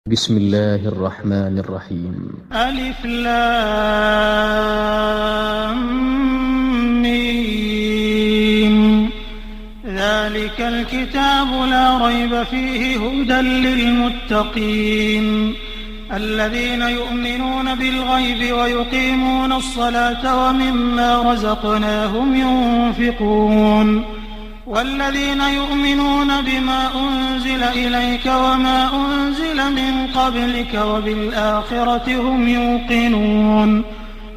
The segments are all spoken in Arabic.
بسم الله الرحمن الرحيم. ألف لام ميم. ذلك الكتاب لا ريب فيه هدى للمتقين الذين يؤمنون بالغيب ويقيمون الصلاة ومما رزقناهم ينفقون والذين يؤمنون بما أنزل إليك وما أنزل من قبلك وبالآخرة هم يوقنون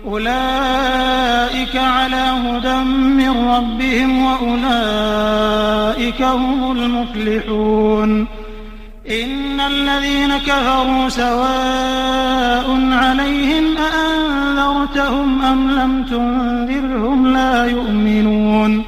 أولئك على هدى من ربهم وأولئك هم المفلحون. إن الذين كفروا سواء عليهم أأنذرتهم أم لم تنذرهم لا يؤمنون.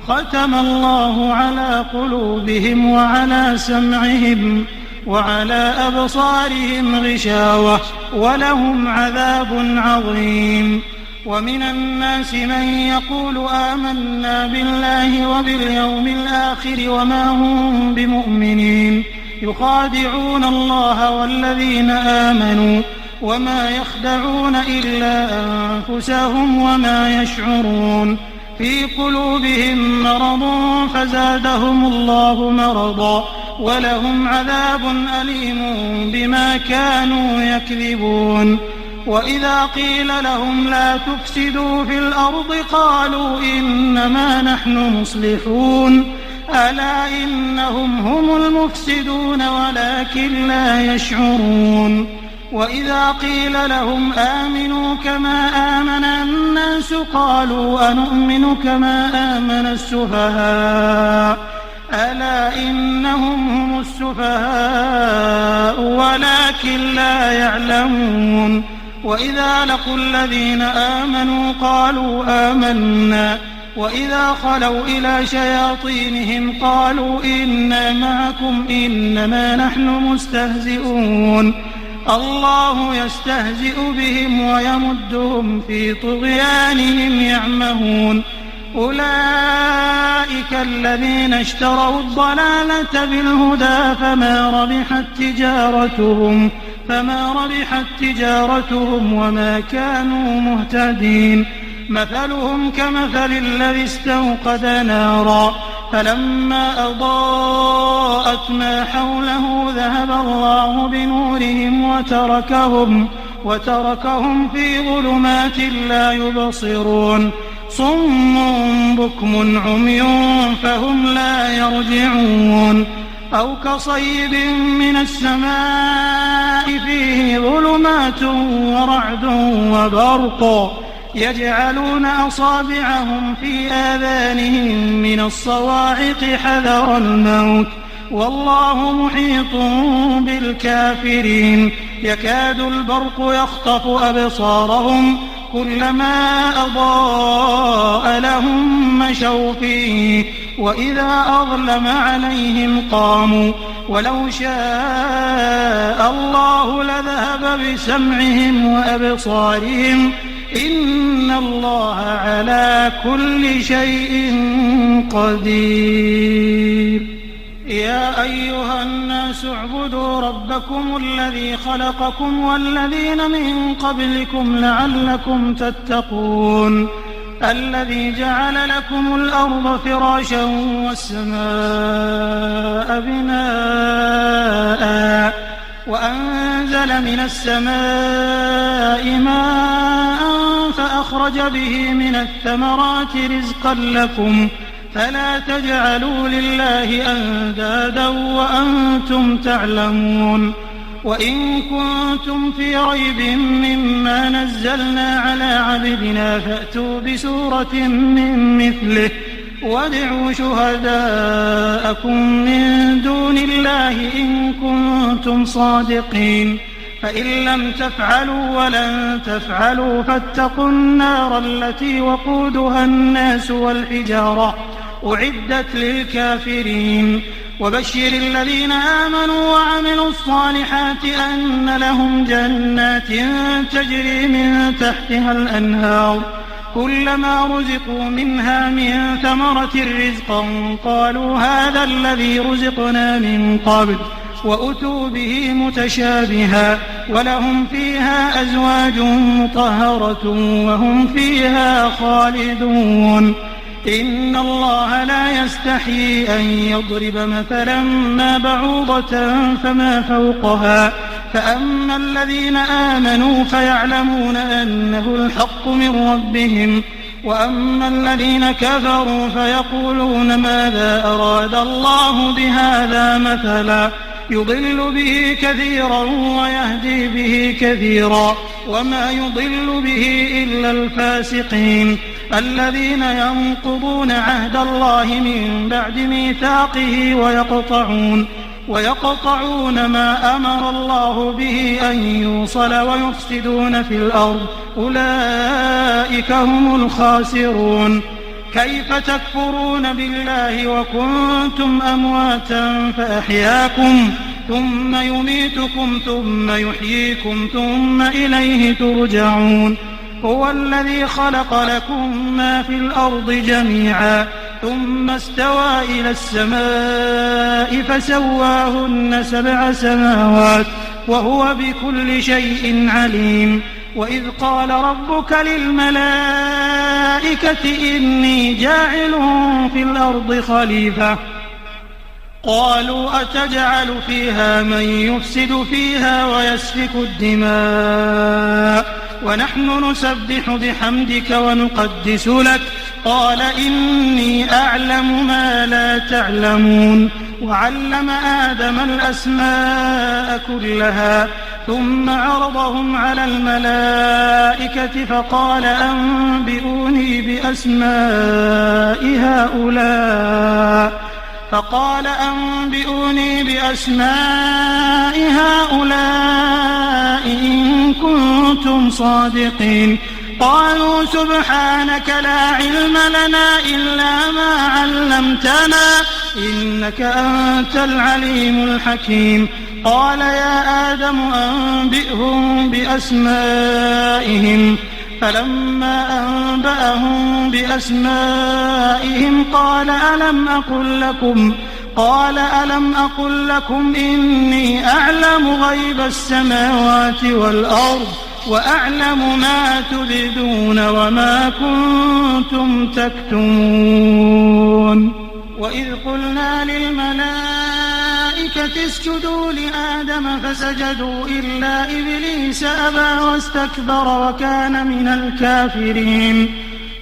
ختم الله على قلوبهم وعلى سمعهم وعلى أبصارهم غشاوة ولهم عذاب عظيم. ومن الناس من يقول آمنا بالله وباليوم الآخر وما هم بمؤمنين يخادعون الله والذين آمنوا وما يخدعون إلا أنفسهم وما يشعرون. في قلوبهم مرض فزادهم الله مرضا ولهم عذاب أليم بما كانوا يكذبون. وإذا قيل لهم لا تفسدوا في الأرض قالوا إنما نحن مصلحون ألا إنهم هم المفسدون ولكن لا يشعرون. وإذا قيل لهم آمنوا كما آمن الناس قالوا أنؤمن كما آمن السفهاء ألا إنهم هم السفهاء ولكن لا يعلمون. وإذا لقوا الذين آمنوا قالوا آمنا وإذا خلوا إلى شياطينهم قالوا إنا معكم إنما نحن مستهزئون. الله يستهزئ بهم ويمدهم في طغيانهم يعمهون. أولئك الذين اشتروا الضلالة بالهدى فما ربحت تجارتهم وما كانوا مهتدين. مثلهم كمثل الذي استوقد نارا فلما أضاءت ما حوله ذهب الله بنورهم وتركهم في ظلمات لا يبصرون. صم بكم عمي فهم لا يرجعون. أو كصيب من السماء فيه ظلمات ورعد وبرق يجعلون أصابعهم في آذانهم من الصواعق حذر الموت والله محيط بالكافرين. يكاد البرق يخطف أبصارهم كلما أضاء لهم مشوا فيه وإذا أظلم عليهم قاموا ولو شاء الله لذهب بسمعهم وأبصارهم إن الله على كل شيء قدير. يا أيها الناس اعبدوا ربكم الذي خلقكم والذين من قبلكم لعلكم تتقون. الذي جعل لكم الأرض فراشا والسماء بناء وأنزل من السماء ماء فأخرج به من الثمرات رزقا لكم فلا تجعلوا لله أندادا وأنتم تعلمون. وإن كنتم في ريب مما نزلنا على عبدنا فأتوا بسورة من مثله وادعوا شهداءكم من دون الله إن كنتم صادقين. فإن لم تفعلوا ولن تفعلوا فاتقوا النار التي وقودها الناس والحجارة أعدت للكافرين. وبشر الذين آمنوا وعملوا الصالحات أن لهم جنات تجري من تحتها الأنهار كلما رزقوا منها من ثمرة رزقا قالوا هذا الذي رزقنا من قبل وأتوا به متشابها ولهم فيها أزواج مطهرة وهم فيها خالدون إن الله لا يستحيي أن يضرب مثلا ما بعوضة فما فوقها فأما الذين آمنوا فيعلمون أنه الحق من ربهم وأما الذين كفروا فيقولون ماذا أراد الله بهذا مثلا يضل به كثيرا ويهدي به كثيرا وما يضل به إلا الفاسقين الذين ينقضون عهد الله من بعد ميثاقه ويقطعون ما أمر الله به أن يوصل ويفسدون في الأرض أولئك هم الخاسرون كيف تكفرون بالله وكنتم أمواتا فأحياكم ثم يميتكم ثم يحييكم ثم إليه ترجعون هو الذي خلق لكم ما في الأرض جميعا ثم استوى إلى السماء فسواهن 7 سماوات وهو بكل شيء عليم وإذ قال ربك للملائكة إني جاعل في الأرض خليفة قالوا أتجعل فيها من يفسد فيها ويسفك الدماء ونحن نسبح بحمدك ونقدس لك قال إني أعلم ما لا تعلمون وعلم آدم الأسماء كلها ثم عرضهم على الملائكة فقال أنبئوني بأسماء هؤلاء إن كنتم صادقين قالوا سبحانك لا علم لنا إلا ما علمتنا إنك أنت العليم الحكيم قال يا آدم أنبئهم بأسمائهم فلما أنبأهم بأسمائهم قال ألم أقل لكم إني أعلم غيب السماوات والأرض وأعلم ما تبدون وما كنتم تكتمون وإذ قلنا للملائكة اسجدوا لآدم فسجدوا إلا إبليس أبى واستكبر وكان من الكافرين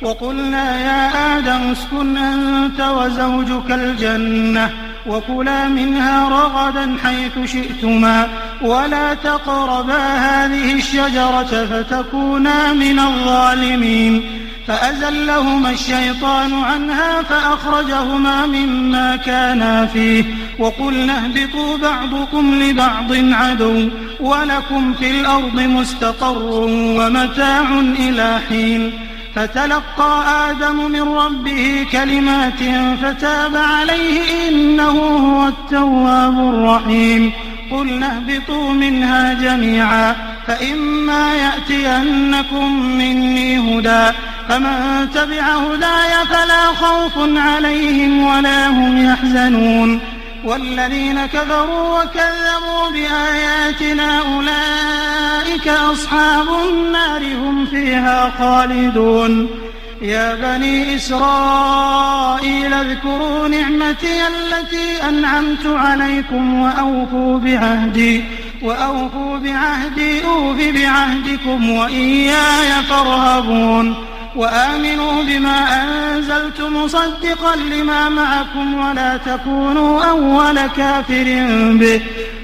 وقلنا يا آدم اسكن أنت وزوجك الجنة وكلا منها رغدا حيث شئتما ولا تقربا هذه الشجرة فتكونا من الظالمين فأزلهما الشيطان عنها فأخرجهما مما كانا فيه وقلنا اهبطوا بعضكم لبعض عدو ولكم في الأرض مستقر ومتاع إلى حين فتلقى آدم من ربه كلمات فتاب عليه إنه هو التواب الرحيم قلنا اهبطوا منها جميعا فإما يأتينكم مني هدى فمن تبع هداي فلا خوف عليهم ولا هم يحزنون والذين كفروا وكذبوا بآياتنا أولئك أصحاب النار هم فيها خالدون يا بني إسرائيل اذكروا نعمتي التي أنعمت عليكم وأوفوا بعهدي أوف بعهدكم وإياي فارهبون وآمنوا بما أنزلت مصدقا لما معكم ولا تكونوا أول كافر به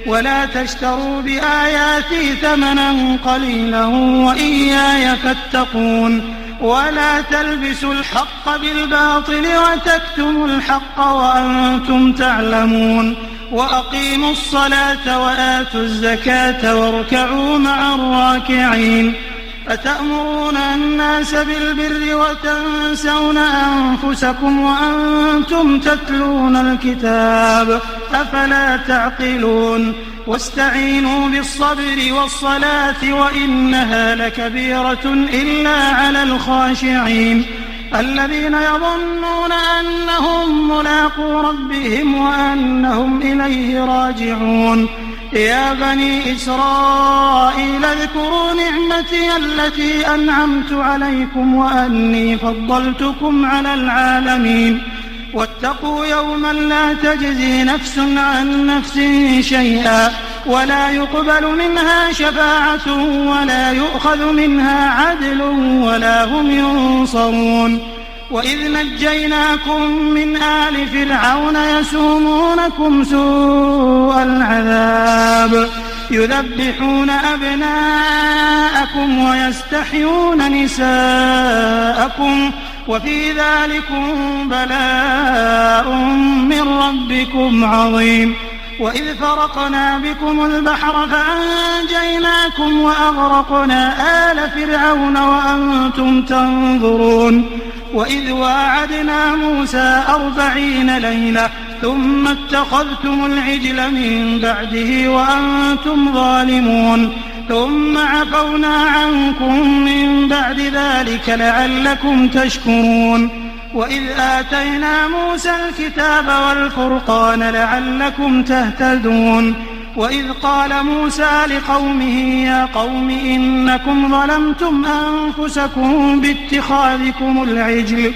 ولا تشتروا بآياتي ثمنا قليلا وإياي فاتقون ولا تلبسوا الحق بالباطل وتكتموا الحق وأنتم تعلمون وأقيموا الصلاة وآتوا الزكاة واركعوا مع الراكعين أتأمرون الناس بالبر وتنسون أنفسكم وأنتم تتلون الكتاب أفلا تعقلون واستعينوا بالصبر والصلاة وإنها لكبيرة إلا على الخاشعين الذين يظنون أنهم ملاقو ربهم وأنهم إليه راجعون يا بني إسرائيل اذكروا نعمتي التي أنعمت عليكم وأني فضلتكم على العالمين واتقوا يوما لا تجزي نفس عن نفس شيئا ولا يقبل منها شفاعة ولا يؤخذ منها عدل ولا هم ينصرون وإذ نجيناكم من آل فرعون يسومونكم سوء العذاب يذبحون أبناءكم ويستحيون نساءكم وفي ذلكم بلاء من ربكم عظيم وإذ فرقنا بكم البحر فأنجيناكم وأغرقنا آل فرعون وأنتم تنظرون وإذ واعدنا موسى 40 ليلة ثم اتخذتم العجل من بعده وأنتم ظالمون ثم عفونا عنكم من بعد ذلك لعلكم تشكرون وإذ آتينا موسى الكتاب والفرقان لعلكم تهتدون وإذ قال موسى لقومه يا قوم إنكم ظلمتم أنفسكم باتخاذكم العجل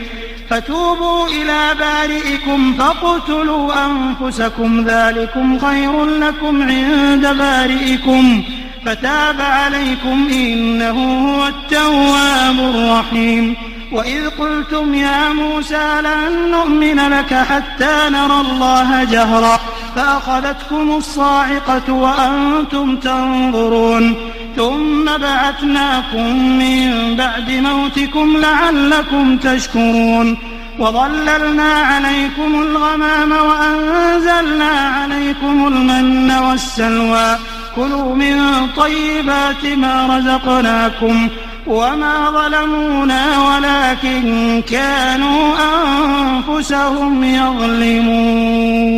فتوبوا إلى بارئكم فاقتلوا أنفسكم ذلكم خير لكم عند بارئكم فتاب عليكم إنه هو التواب الرحيم وإذ قلتم يا موسى لن نؤمن لك حتى نرى الله جهرا فأخذتكم الصاعقة وأنتم تنظرون ثم بعثناكم من بعد موتكم لعلكم تشكرون وظللنا عليكم الغمام وأنزلنا عليكم المن والسلوى كلوا من طيبات ما رزقناكم وما ظلمونا ولكن كانوا أنفسهم يظلمون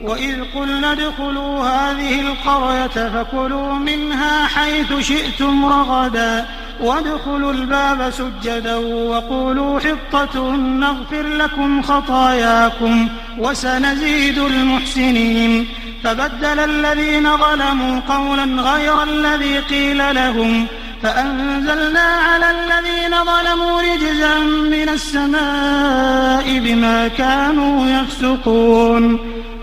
وإذ قلنا ادخلوا هذه القرية فكلوا منها حيث شئتم رغدا وادخلوا الباب سجدا وقولوا حطة نغفر لكم خطاياكم وسنزيد المحسنين فبدل الذين ظلموا قولا غير الذي قيل لهم فأنزلنا على الذين ظلموا رجزا من السماء بما كانوا يفسقون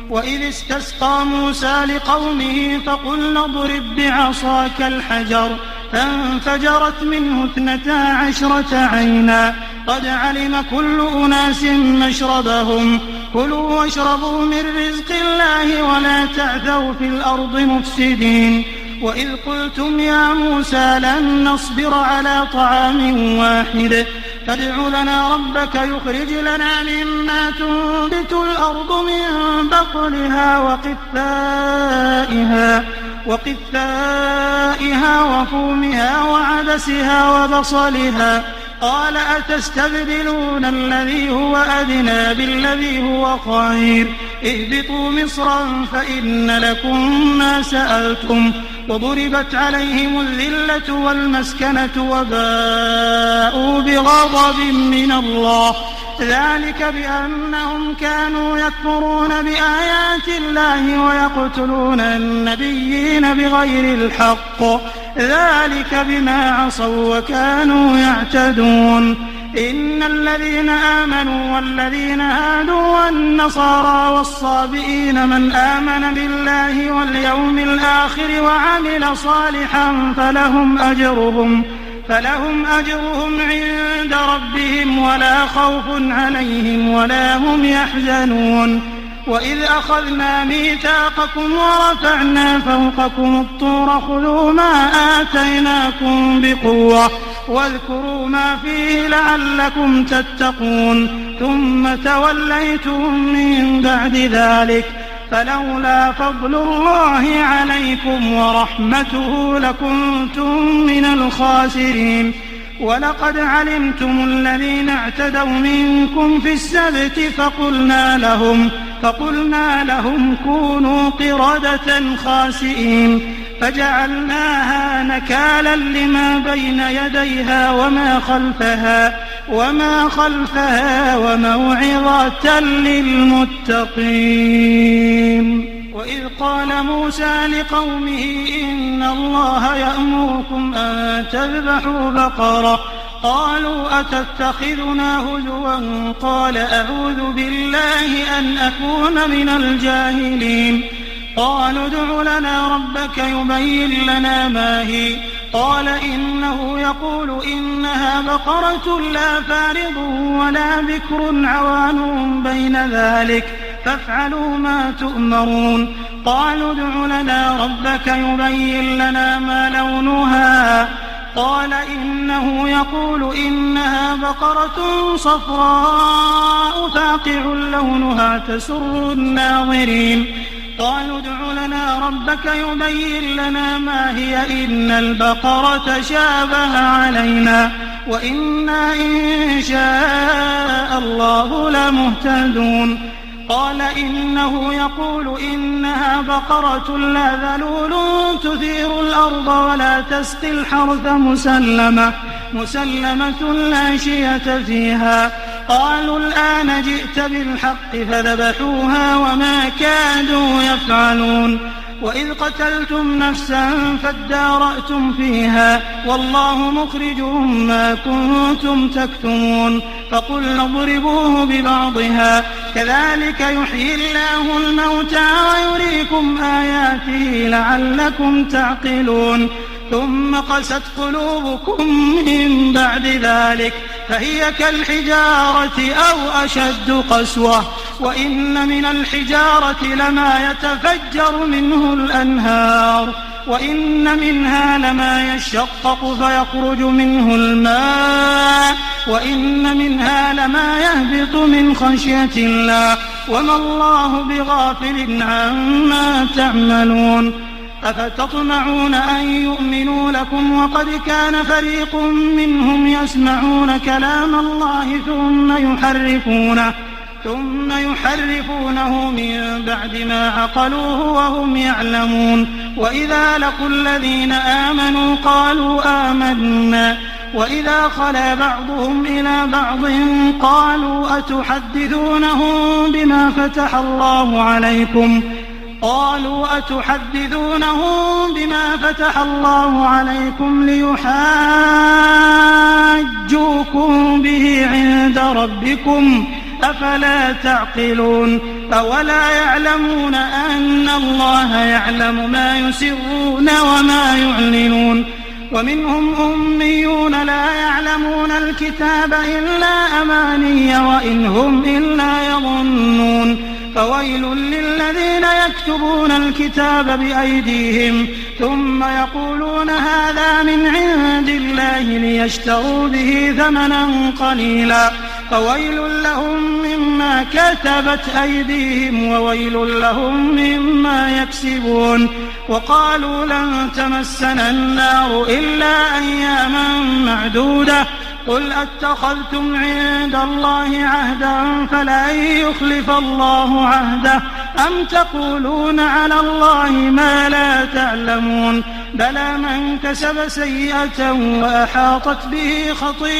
وإذ استسقى موسى لقومه فقلنا اضرب بعصاك الحجر فانفجرت منه 12 عينا قد علم كل أناس مشربهم كلوا واشربوا من رزق الله ولا تعثوا في الأرض مفسدين وإذ قلتم يا موسى لن نصبر على طعام واحد فادع لنا ربك يخرج لنا مما تنبت الأرض من بقلها وقثائها وفومها وعدسها وبصلها قال أتستبدلون الذي هو أدنى بالذي هو خير اهبطوا مصرا فإن لكم ما سألتم وضربت عليهم الذلة والمسكنة وباءوا بغضب من الله ذلك بأنهم كانوا يكفرون بآيات الله ويقتلون النبيين بغير الحق ذلك بما عصوا وكانوا يعتدون إن الذين آمنوا والذين هادوا والنصارى والصابئين من آمن بالله واليوم الآخر وعمل صالحا فلهم أجرهم عند ربهم ولا خوف عليهم ولا هم يحزنون وإذ أخذنا ميثاقكم ورفعنا فوقكم الطور خذوا ما آتيناكم بقوة واذكروا ما فيه لعلكم تتقون ثم توليتم من بعد ذلك فلولا فضل الله عليكم ورحمته لكنتم من الخاسرين ولقد علمتم الذين اعتدوا منكم في السبت فقلنا لهم كونوا قردة خاسئين فجعلناها نكالا لما بين يديها وما خلفها وما خلفها وموعظة للمتقين. وإذ قال موسى لقومه إن الله يأمركم أن تذبحوا بقرة قالوا أتتخذنا هزوا قال أعوذ بالله أن أكون من الجاهلين. قالوا ادع لنا ربك يبين لنا ما هي قال إنه يقول إنها بقرة لا فارض ولا بكر عوان بين ذلك فافعلوا ما تؤمرون. قالوا ادع لنا ربك يبين لنا ما لونها قال إنه يقول إنها بقرة صفراء فاقع لونها تسر الناظرين. قالوا ادع لنا ربك يبين لنا ما هي إن البقرة شابه علينا وإنا إن شاء الله لمهتدون. قال إنه يقول إنها بقرة لا ذلول تثير الأرض ولا تسقي الحرث مسلمة لا شية فيها. قالوا الآن جئت بالحق فذبحوها وما كادوا يفعلون. وإذ قتلتم نفسا فادارأتم فيها والله مخرج ما كنتم تكتمون. فقلنا اضربوه ببعضها كذلك يحيي الله الموتى ويريكم آياته لعلكم تعقلون. ثم قست قلوبكم من بعد ذلك فهي كالحجارة أو أشد قسوة وإن من الحجارة لما يتفجر منه الأنهار وإن منها لما يشقق فيخرج منه الماء وإن منها لما يهبط من خشية الله وما الله بغافل عما تعملون. أفتطمعون أن يؤمنوا لكم وقد كان فريق منهم يسمعون كلام الله ثم يحرفونه من بعد ما عقلوه وهم يعلمون. وإذا لقوا الذين آمنوا قالوا آمنا وإذا خلا بعضهم إلى بعض قالوا أتحدثونهم بما فتح الله عليكم ليحاجوكم به عند ربكم أفلا تعقلون. أولا يعلمون أن الله يعلم ما يسرون وما يعلنون. ومنهم أميون لا يعلمون الكتاب إلا أماني وإن هم إلا يظنون. فويل للذين يكتبون الكتاب بأيديهم ثم يقولون هذا من عند الله ليشتروا به ثمنا قليلا فويل لهم مما كتبت أيديهم وويل لهم مما يكسبون. وقالوا لن تمسنا النار إلا أياما معدودة قل أتخذتم عند الله عهدا فلن يخلف الله عهده أم تقولون على الله ما لا تعلمون. بلى من كسب سيئة وأحاطت به خطيئته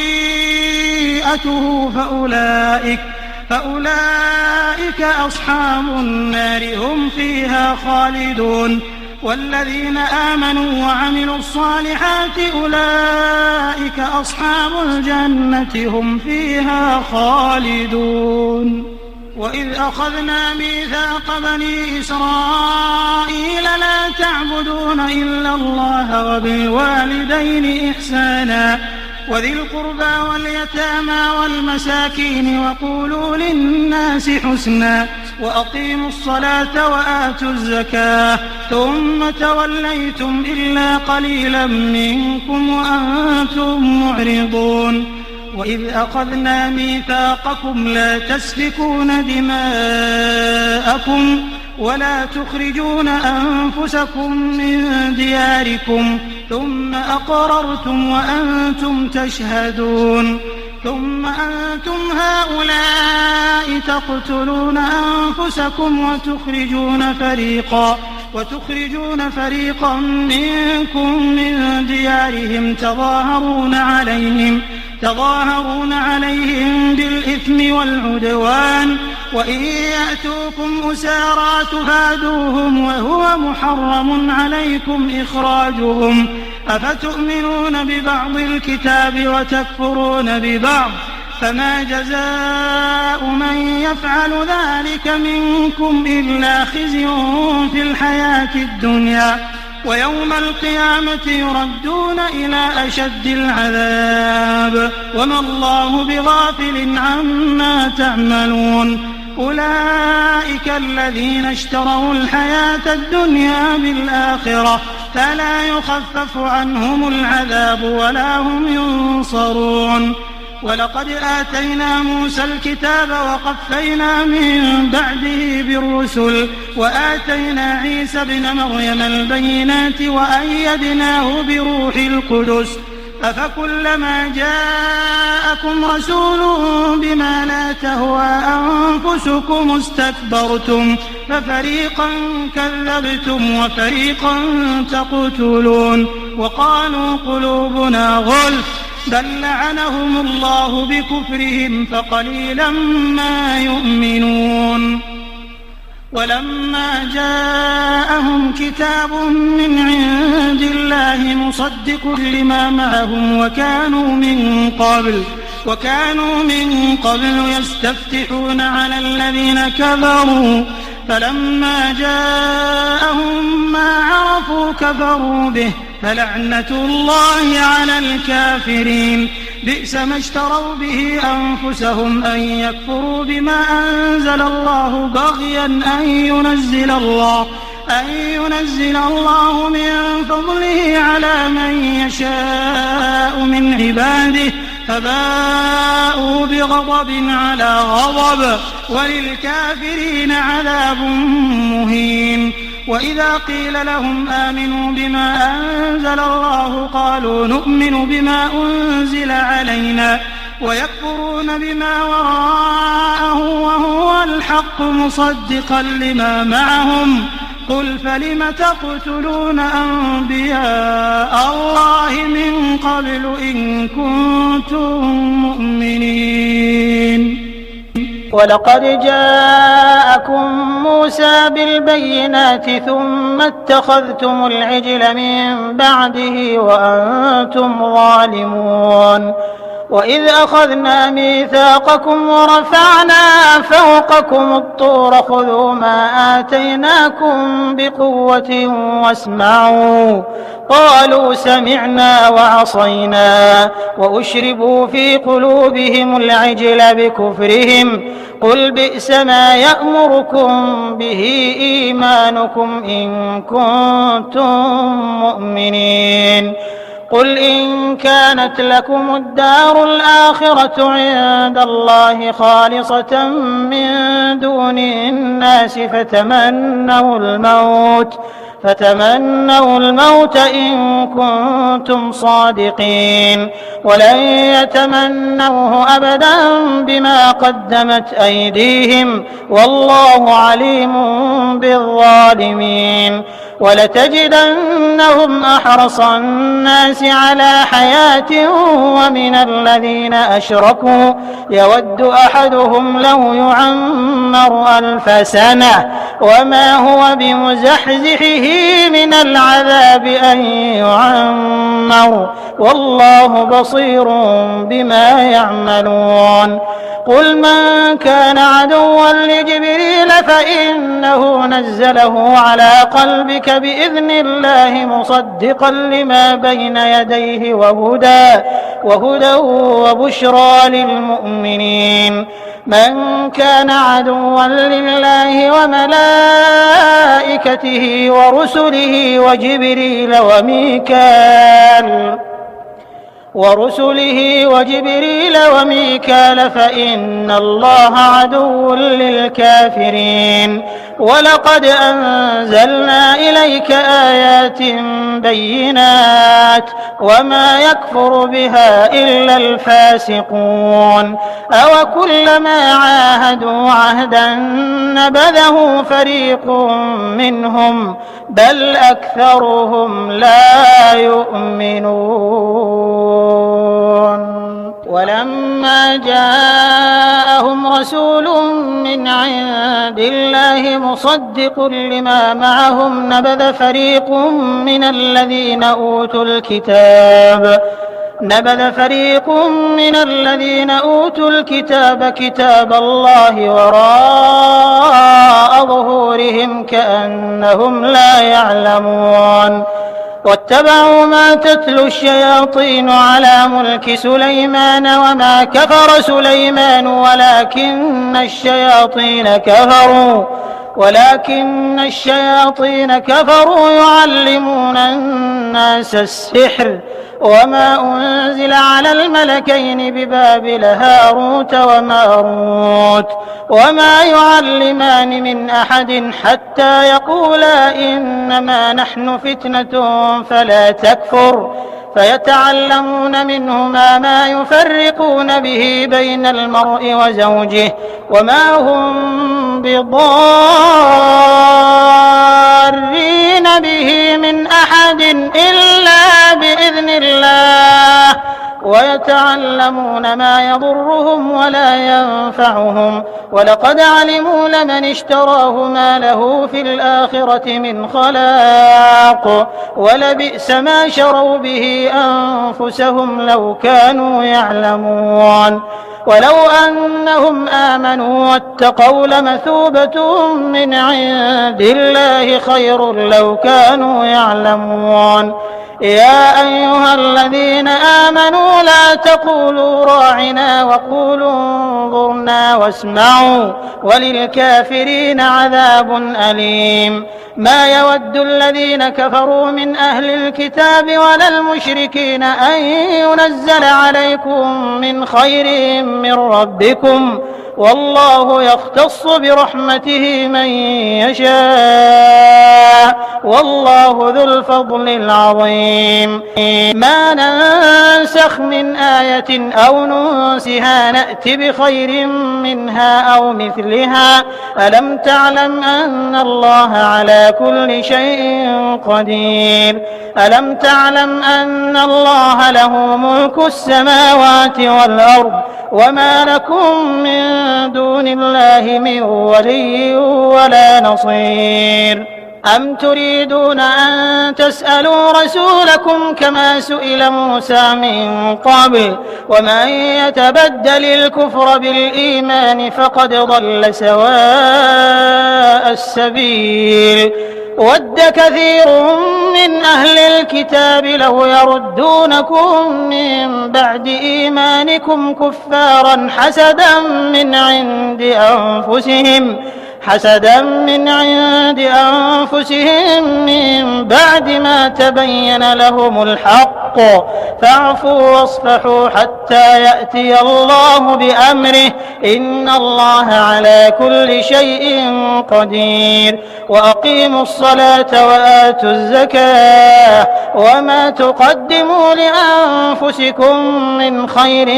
فأولئك أصحاب النار هم فيها خالدون. والذين آمنوا وعملوا الصالحات أولئك أصحاب الجنة هم فيها خالدون. وإذ أخذنا ميثاق بني إسرائيل لا تعبدون إلا الله وبالوالدين إحسانا وذي القربى واليتامى والمساكين وقولوا للناس حسنا وأقيموا الصلاة وآتوا الزكاة ثم توليتم إلا قليلا منكم وأنتم معرضون. وإذ أخذنا ميثاقكم لا تسفكون دماءكم ولا تخرجون أنفسكم من دياركم ثم أقررتم وأنتم تشهدون. ثم أنتم هؤلاء تقتلون أنفسكم وتخرجون فريقا منكم من ديارهم تظاهرون عليهم بالإثم والعدوان وإن يأتوكم أسارى تفادوهم وهو محرم عليكم إخراجهم أفتؤمنون ببعض الكتاب وتكفرون ببعض فما جزاء من يفعل ذلك منكم إلا خزي في الحياة الدنيا ويوم القيامة يردون إلى أشد العذاب وما الله بغافل عما تعملون أولئك الذين اشتروا الحياة الدنيا بالآخرة فلا يخفف عنهم العذاب ولا هم ينصرون ولقد آتينا موسى الكتاب وقفينا من بعده بالرسل وآتينا عيسى ابن مريم البينات وأيدناه بروح القدس أفكلما جاءكم رسول بما لا تهوى أنفسكم استكبرتم ففريقا كذبتم وفريقا تقتلون وقالوا قلوبنا غلف بل لعنهم الله بكفرهم فقليلا ما يؤمنون ولما جاءهم كتاب من عند الله مصدق لما معهم وكانوا من قبل يستفتحون على الذين كفروا فلما جاءهم ما عرفوا كفروا به فلعنة الله على الكافرين بئس ما اشتروا به أنفسهم أن يكفروا بما أنزل الله بغيا أن ينزل الله من فضله على من يشاء من عباده فباءوا بغضب على غضب وللكافرين عذاب مهين وإذا قيل لهم آمنوا بما أنزل الله قالوا نؤمن بما أنزل علينا ويكفرون بما وراءه وهو الحق مصدقا لما معهم قل فلم تقتلون أنبياء الله من قبل إن كنتم مؤمنين ولقد جاءكم موسى بالبينات ثم اتخذتم العجل من بعده وأنتم ظالمون وإذ أخذنا ميثاقكم ورفعنا فوقكم الطور خذوا ما آتيناكم بقوة واسمعوا قالوا سمعنا وعصينا وأشربوا في قلوبهم العجل بكفرهم قل بئس ما يأمركم به إيمانكم إن كنتم مؤمنين قل إن كانت لكم الدار الآخرة عند الله خالصة من دون الناس فتمنوا الموت إن كنتم صادقين ولن يتمنوه أبدا بما قدمت أيديهم والله عليم بالظالمين ولتجدنهم أحرص الناس على حياة ومن الذين أشركوا يود أحدهم لو يعمر 1000 سنة وما هو بمزحزحه من العذاب أن يعمر والله بصير بما يعملون قل من كان عدوا لجبريل فإنه نزله على قلبك بإذن الله مصدقا لما بين يديه وهدى وبشرى للمؤمنين من كان عدوا لله وملائكته ورسله وجبريل وميكال فإن الله عدو للكافرين ولقد أنزلنا إليك آيات بينات وما يكفر بها إلا الفاسقون أوكلما عاهدوا عهدا نبذه فريق منهم بل أكثرهم لا يؤمنون عند الله مصدق لما معهم نبذ فريق من الذين أوتوا الكتاب كتاب الله وراء ظهورهم كأنهم لا يعلمون واتبعوا ما تتلو الشياطين على ملك سليمان وما كفر سليمان ولكن الشياطين كفروا يعلمون الناس السحر وما أنزل على الملكين ببابل هاروت وماروت وما يعلمان من أحد حتى يقولا إنما نحن فتنة فلا تكفر فيتعلمون منهما ما يفرقون به بين المرء وزوجه وما هم بضارين به من أحد إلا بإذن الله ويتعلمون ما يضرهم ولا ينفعهم ولقد علموا لمن اشتراه ما له في الآخرة من خلاق ولبئس ما شروا به أنفسهم لو كانوا يعلمون ولو أنهم آمنوا واتقوا لمثوبة من عند الله خير لو كانوا يعلمون يا أيها الذين آمنوا لا تقولوا راعنا وقولوا انظرنا واسمعوا وللكافرين عذاب أليم ما يود الذين كفروا من أهل الكتاب ولا المشركين أن ينزل عليكم من خير من ربكم والله يختص برحمته من يشاء والله ذو الفضل العظيم ما ننسخ من آية أو ننسها نأت بخير منها أو مثلها ألم تعلم أن الله على كل شيء قدير ألم تعلم أن الله له ملك السماوات والأرض وما لكم من دون الله من ولي ولا نصير أم تريدون أن تسألوا رسولكم كما سئل موسى من قبل ومن يتبدل الكفر بالإيمان فقد ضل سواء السبيل ود كثير من أهل الكتاب لو يردونكم من بعد إيمانكم كفارا حسدا من عند أنفسهم من بعد ما تبين لهم الحق فاعفوا واصفحوا حتى يأتي الله بأمره إن الله على كل شيء قدير وأقيموا الصلاة وآتوا الزكاة وما تقدموا لأنفسكم من خير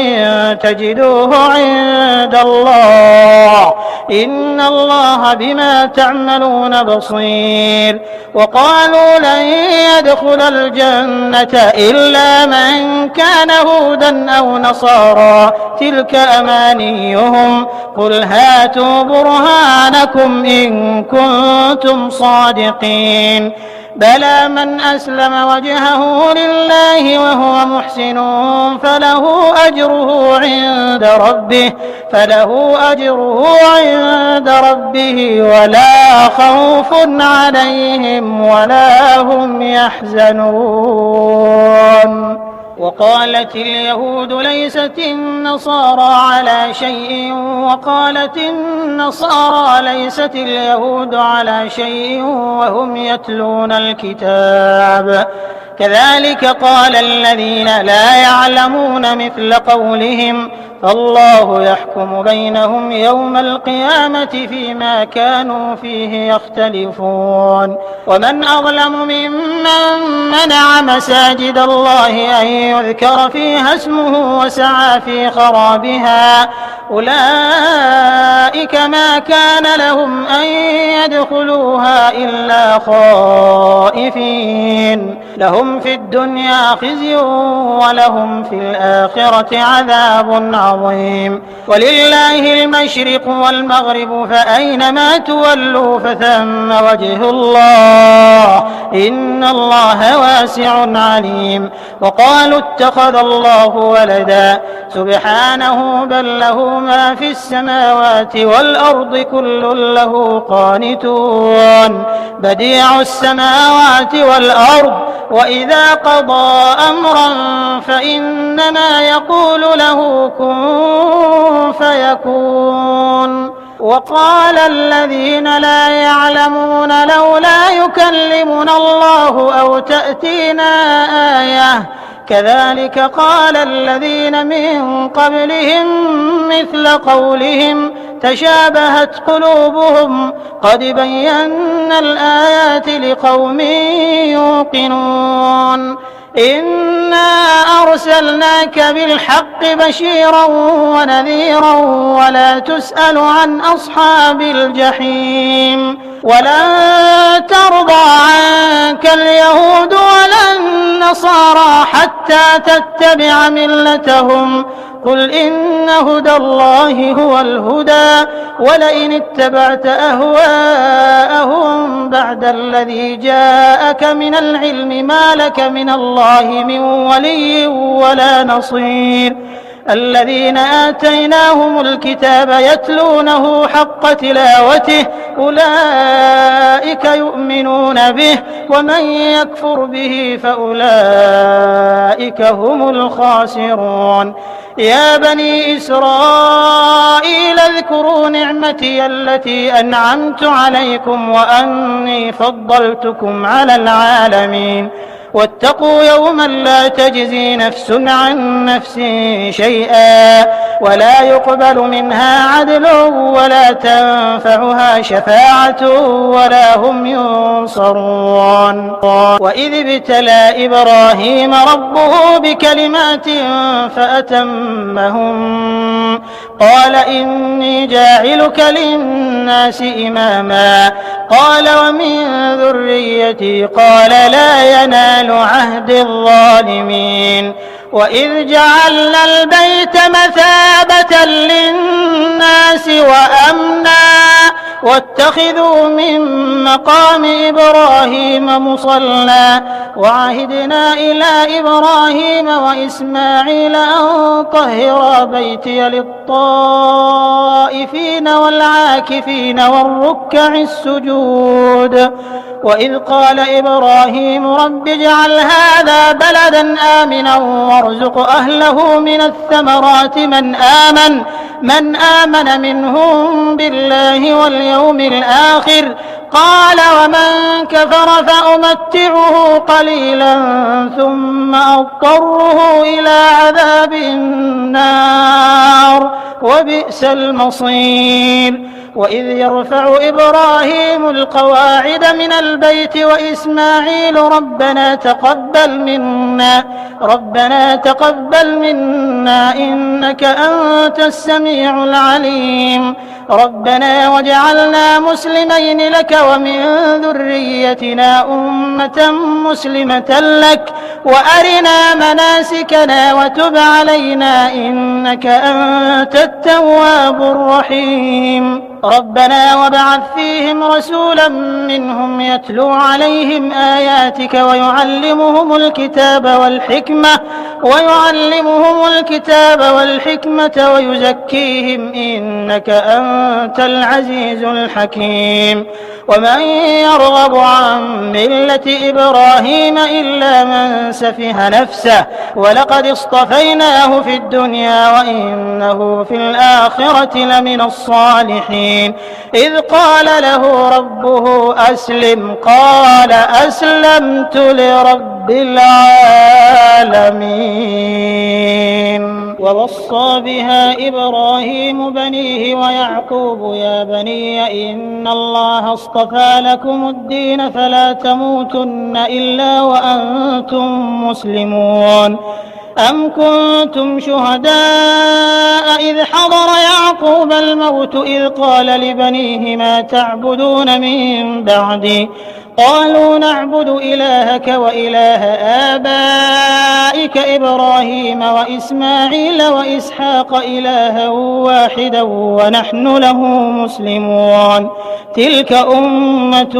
تجدوه عند الله إن الله بما تعملون بصير وقالوا لن يدخل الجنة إلا من كان هودا أو نصارى تلك أمانيهم قل هاتوا برهانكم إن كنتم صادقين بلى من أسلم وجهه لله وهو محسن فله أجره عند ربه ولا خوف عليهم ولا هم يحزنون وقالت اليهود ليست النصارى على شيء وقالت النصارى ليست اليهود على شيء وهم يتلون الكتاب كذلك قال الذين لا يعلمون مثل قولهم فالله يحكم بينهم يوم القيامة فيما كانوا فيه يختلفون ومن أظلم ممن منع مساجد الله أن يذكر فيها اسمه وسعى في خرابها أولئك ما كان لهم أن يدخلوها إلا خائفين لهم في الدنيا خزي ولهم في الآخرة عذاب عظيم. ولله المشرق والمغرب فأينما تولوا فثم وجه الله إن الله واسع عليم. وقالوا اتخذ الله ولدا سبحانه بل له ما في السماوات والأرض كل له قانتون بديع السماوات والأرض وإذا قضى أمرا فإنما يقول له كن فيكون. وقال الذين لا يعلمون لولا يكلمنا الله أو تأتينا آية كذلك قال الذين من قبلهم مثل قولهم تشابهت قلوبهم قد بينا الآيات لقوم يوقنون. إنا أرسلناك بالحق بشيرا ونذيرا ولا تسأل عن أصحاب الجحيم. ولن ترضى عنك اليهود ولا النصارى حتى تتبع ملتهم قل إن هدى الله هو الهدى ولئن اتبعت أهواءهم بعد الذي جاءك من العلم ما لك من الله من ولي ولا نصير. الذين آتيناهم الكتاب يتلونه حق تلاوته أولئك يؤمنون به ومن يكفر به فأولئك هم الخاسرون. يا بني إسرائيل اذكروا نعمتي التي أنعمت عليكم وأني فضلتكم على العالمين. واتقوا يوما لا تجزي نفس عن نفس شيئا ولا يقبل منها عدل ولا تنفعها شفاعة ولا هم ينصرون. وإذ ابتلى إبراهيم ربه بكلمات فأتمهم قال إني جاعلك للناس إماما قال ومن ذريتي قال لا ينال عهد الظالمين. وإذ جعلنا البيت مثابة للناس وأمنا واتخذوا من مقام إبراهيم مصلى وعهدنا إلى إبراهيم وإسماعيل أن طهرا بيتي للطائفين والعاكفين والركع السجود. وإذ قال إبراهيم رب اجعل هذا بلدا آمنا وارزق أهله من الثمرات من آمن منهم بالله واليوم الآخر قال ومن كفر فأمتعه قليلا ثم أضطره إلى عذاب النار وبئس المصير. وإذ يرفع إبراهيم القواعد من البيت وإسماعيل ربنا تقبل منا إنك أنت السميع العليم. ربنا واجعلنا مسلمين لك ومن ذريتنا أمة مسلمة لك وأرنا مناسكنا وتب علينا إنك أنت التواب الرحيم. ربنا وابعث فيهم رسولا منهم يتلو عليهم آياتك ويعلمهم الكتاب والحكمة ويزكيهم إنك أنت العزيز الحكيم. ومن يرغب عن ملة إبراهيم إلا من سفه نفسه ولقد اصطفيناه في الدنيا وإنه في الآخرة لمن الصالحين. إذ قال له ربه أسلم قال أسلمت لرب العالمين. ووصى بها إبراهيم بنيه ويعقوب يا بني إن الله اصطفى لكم الدين فلا تموتن إلا وأنتم مسلمون. أم كنتم شهداء إذ حضر يعقوب الموت إذ قال لبنيه ما تعبدون من بعدي قالوا نعبد إلهك وإله آبائك إبراهيم وإسماعيل وإسحاق إلها واحدا ونحن له مسلمون تلك أمة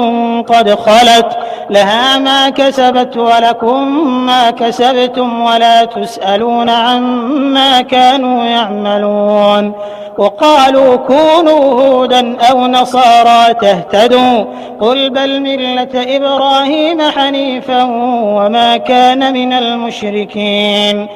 قد خلت لها ما كسبت ولكم ما كسبتم ولا تسألون عما كانوا يعملون وقالوا كونوا هودا أو نصارى تهتدوا قل بل ملة إبراهيم حنيفا وما كان من المشركين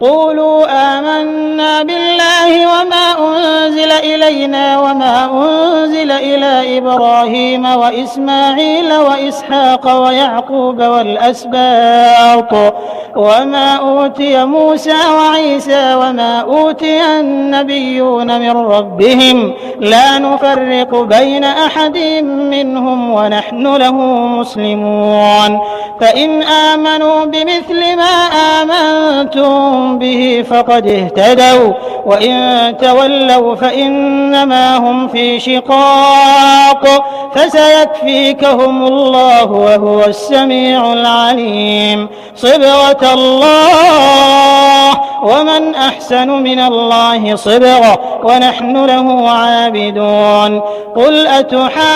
قولوا آمنا بالله وما أنزل إلينا وما أنزل إلى إبراهيم وإسماعيل وإسحاق ويعقوب والأسباط وما أوتي موسى وعيسى وما أوتي النبيون من ربهم لا نفرق بين أحد منهم ونحن له مسلمون فإن آمنوا بمثل ما آمنتم به فقد اهتدوا وإن تولوا فإنما هم في شقاق فسيكفيكهم الله وهو السميع العليم صبغة الله ومن أحسن من الله صبغة ونحن له عابدون قل أتحاجوننا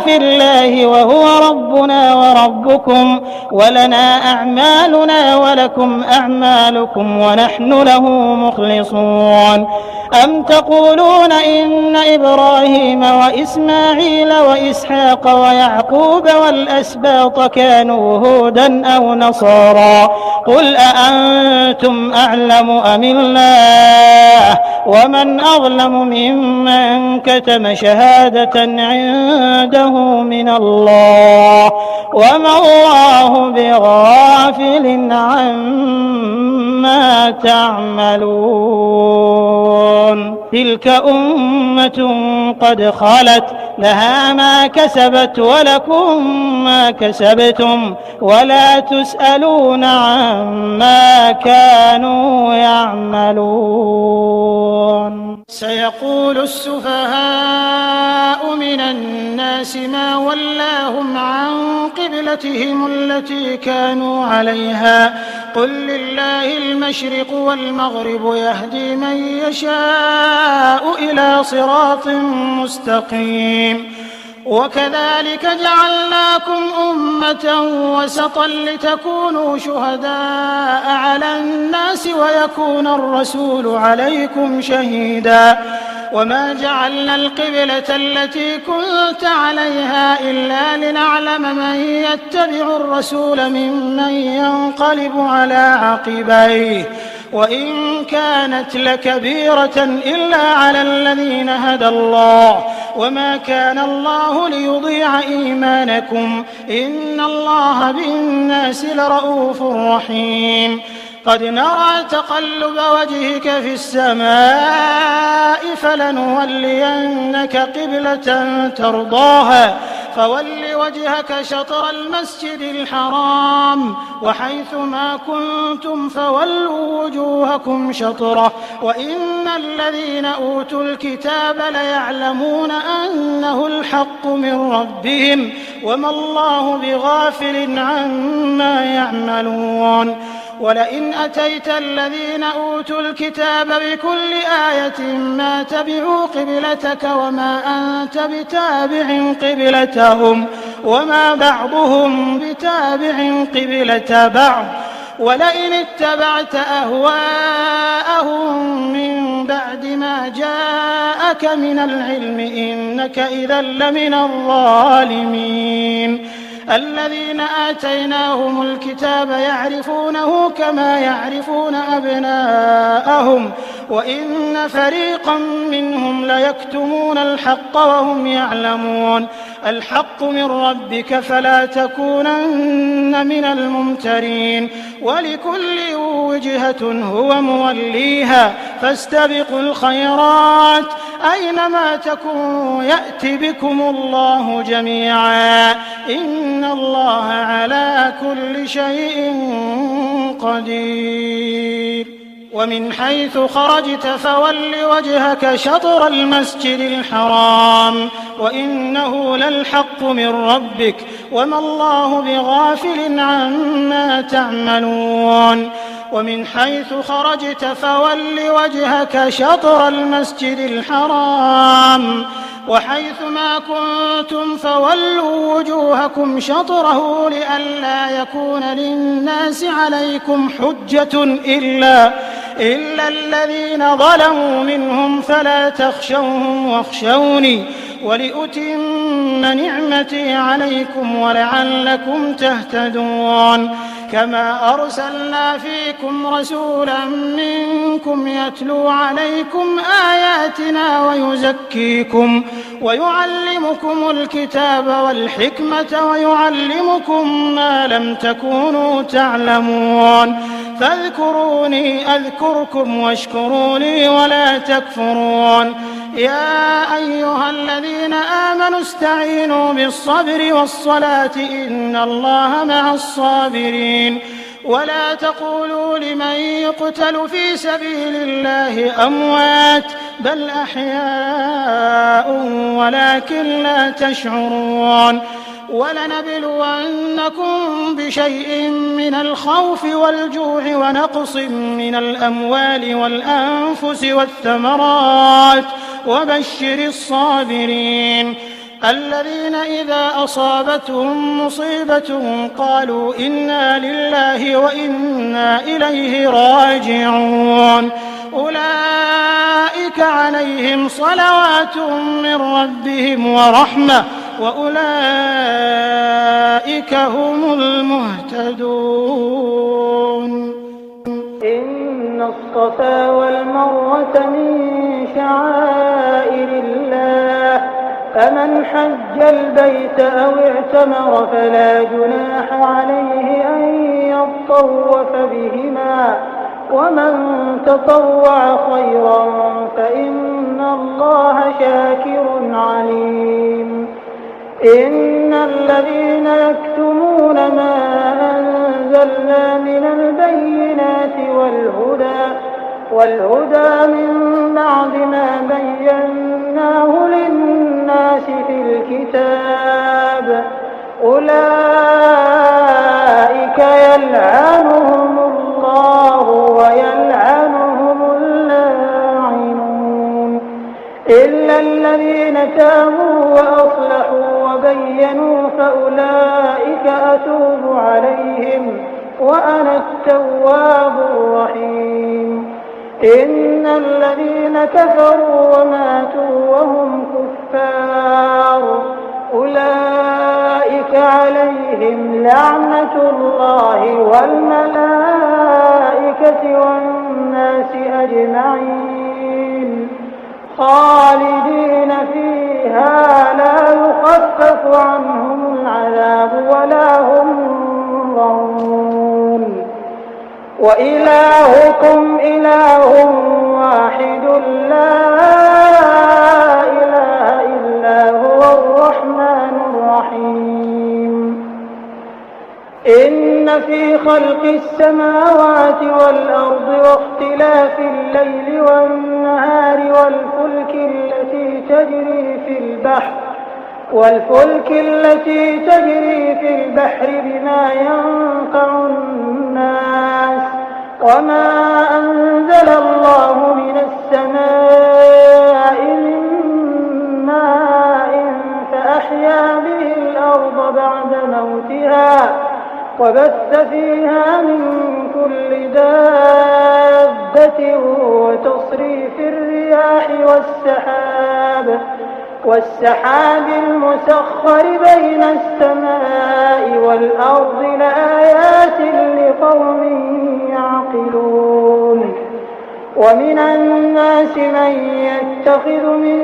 في الله وهو ربنا وربكم ولنا أعمالنا ولكم أعمالكم ونحن له مخلصون أم تقولون إن إبراهيم وإسماعيل وإسحاق ويعقوب والأسباط كانوا هودا أو نصارى قل أأنتم أعلم أم الله ومن أظلم ممن كتم شهادة عنده من الله وما الله بغافل عما تعملون تلك أمة قد خلت لها ما كسبت ولكم ما كسبتم ولا تسألون عما كانوا يعملون سيقول السفهاء من الناس ما ولاهم عن قبلتهم التي كانوا عليها قل لله المشرق والمغرب يهدي من يشاء إلى صراط مستقيم وكذلك جعلناكم أمة وسطا لتكونوا شهداء على الناس ويكون الرسول عليكم شهيدا وما جعلنا القبلة التي كنت عليها إلا لنعلم من يتبع الرسول ممن ينقلب على عقبيه وإن كانت لكبيرة إلا على الذين هدى الله وما كان الله ليضيع إيمانكم إن الله بالناس لرؤوف رحيم قد نرى تقلب وجهك في السماء فلنولينك قبلة ترضاها فول وجهك شطر المسجد الحرام وحيث ما كنتم فولوا وجوهكم شطره وإن الذين أوتوا الكتاب ليعلمون أنه الحق من ربهم وما الله بغافل عما يعملون ولئن أتيت الذين أوتوا الكتاب بكل آية ما تبعوا قبلتك وما أنت بتابع قبلتهم وما بعضهم بتابع قبلة بعض ولئن اتبعت أهواءهم من بعد ما جاءك من العلم إنك إذا لمن الظالمين الذين آتيناهم الكتاب يعرفونه كما يعرفون أبناءهم وإن فريقا منهم ليكتمون الحق وهم يعلمون الحق من ربك فلا تكونن من الممترين ولكل وجهة هو موليها فاستبقوا الخيرات أينما تكونوا يأت بكم الله جميعا إن الله على كل شيء قدير ومن حيث خرجت فول وجهك شطر المسجد الحرام وإنه للحق من ربك وما الله بغافل عما تعملون ومن حيث خرجت فول وجهك شطر المسجد الحرام وحيث ما كنتم فولوا وجوهكم شطره لئلا يكون للناس عليكم حجة إلا الذين ظلموا منهم فلا تخشوهم واخشوني ولأتم نعمتي عليكم ولعلكم تهتدون كما أرسلنا فيكم رسولا منكم يتلو عليكم آياتنا ويزكيكم ويعلمكم الكتاب والحكمة ويعلمكم ما لم تكونوا تعلمون فاذكروني أذكركم واشكروا لي ولا تكفرون يا أيها الذين آمنوا استعينوا بالصبر والصلاة إن الله مع الصابرين ولا تقولوا لمن يقتل في سبيل الله أموات بل أحياء ولكن لا تشعرون ولنبلونكم بشيء من الخوف والجوع ونقص من الأموال والأنفس والثمرات وبشر الصابرين الذين إذا أصابتهم مصيبة قالوا إنا لله وإنا إليه راجعون أولئك عليهم صلوات من ربهم ورحمة وأولئك هم المهتدون إن الصفا والمروة من شعائر الله فمن حج البيت أو اعتمر فلا جناح عليه أن يطوف بهما ومن تطوع خيرا فإن الله شاكر عليم إن الذين يكتمون ما أنزلنا من البينات والهدى من بعد ما بيناه للناس في الكتاب أولئك يلعنهم الله ويلعنهم اللاعنون إلا الذين تابوا وأصلحوا وبينوا فأولئك أتوب عليهم وأنا التواب الرحيم إن الذين كفروا وماتوا وهم كفار أولئك عليهم لعنة الله والملائكة والناس أجمعين خالدين فيها لا يخفف عنهم العذاب ولا هم ينظرون وإلهكم إله واحد لا إله إلا هو الرحمن الرحيم إن في خلق السماوات والأرض واختلاف الليل والنهار والفلك التي تجري في البحر بما ينفع الناس وما أنزل الله من السماء من ماء فأحيا به الأرض بعد موتها وبث فيها من كل دابة وتصريف الرياح والسحاب المسخر بين السماء والأرض لآيات لقوم يعقلون ومن الناس من يتخذ من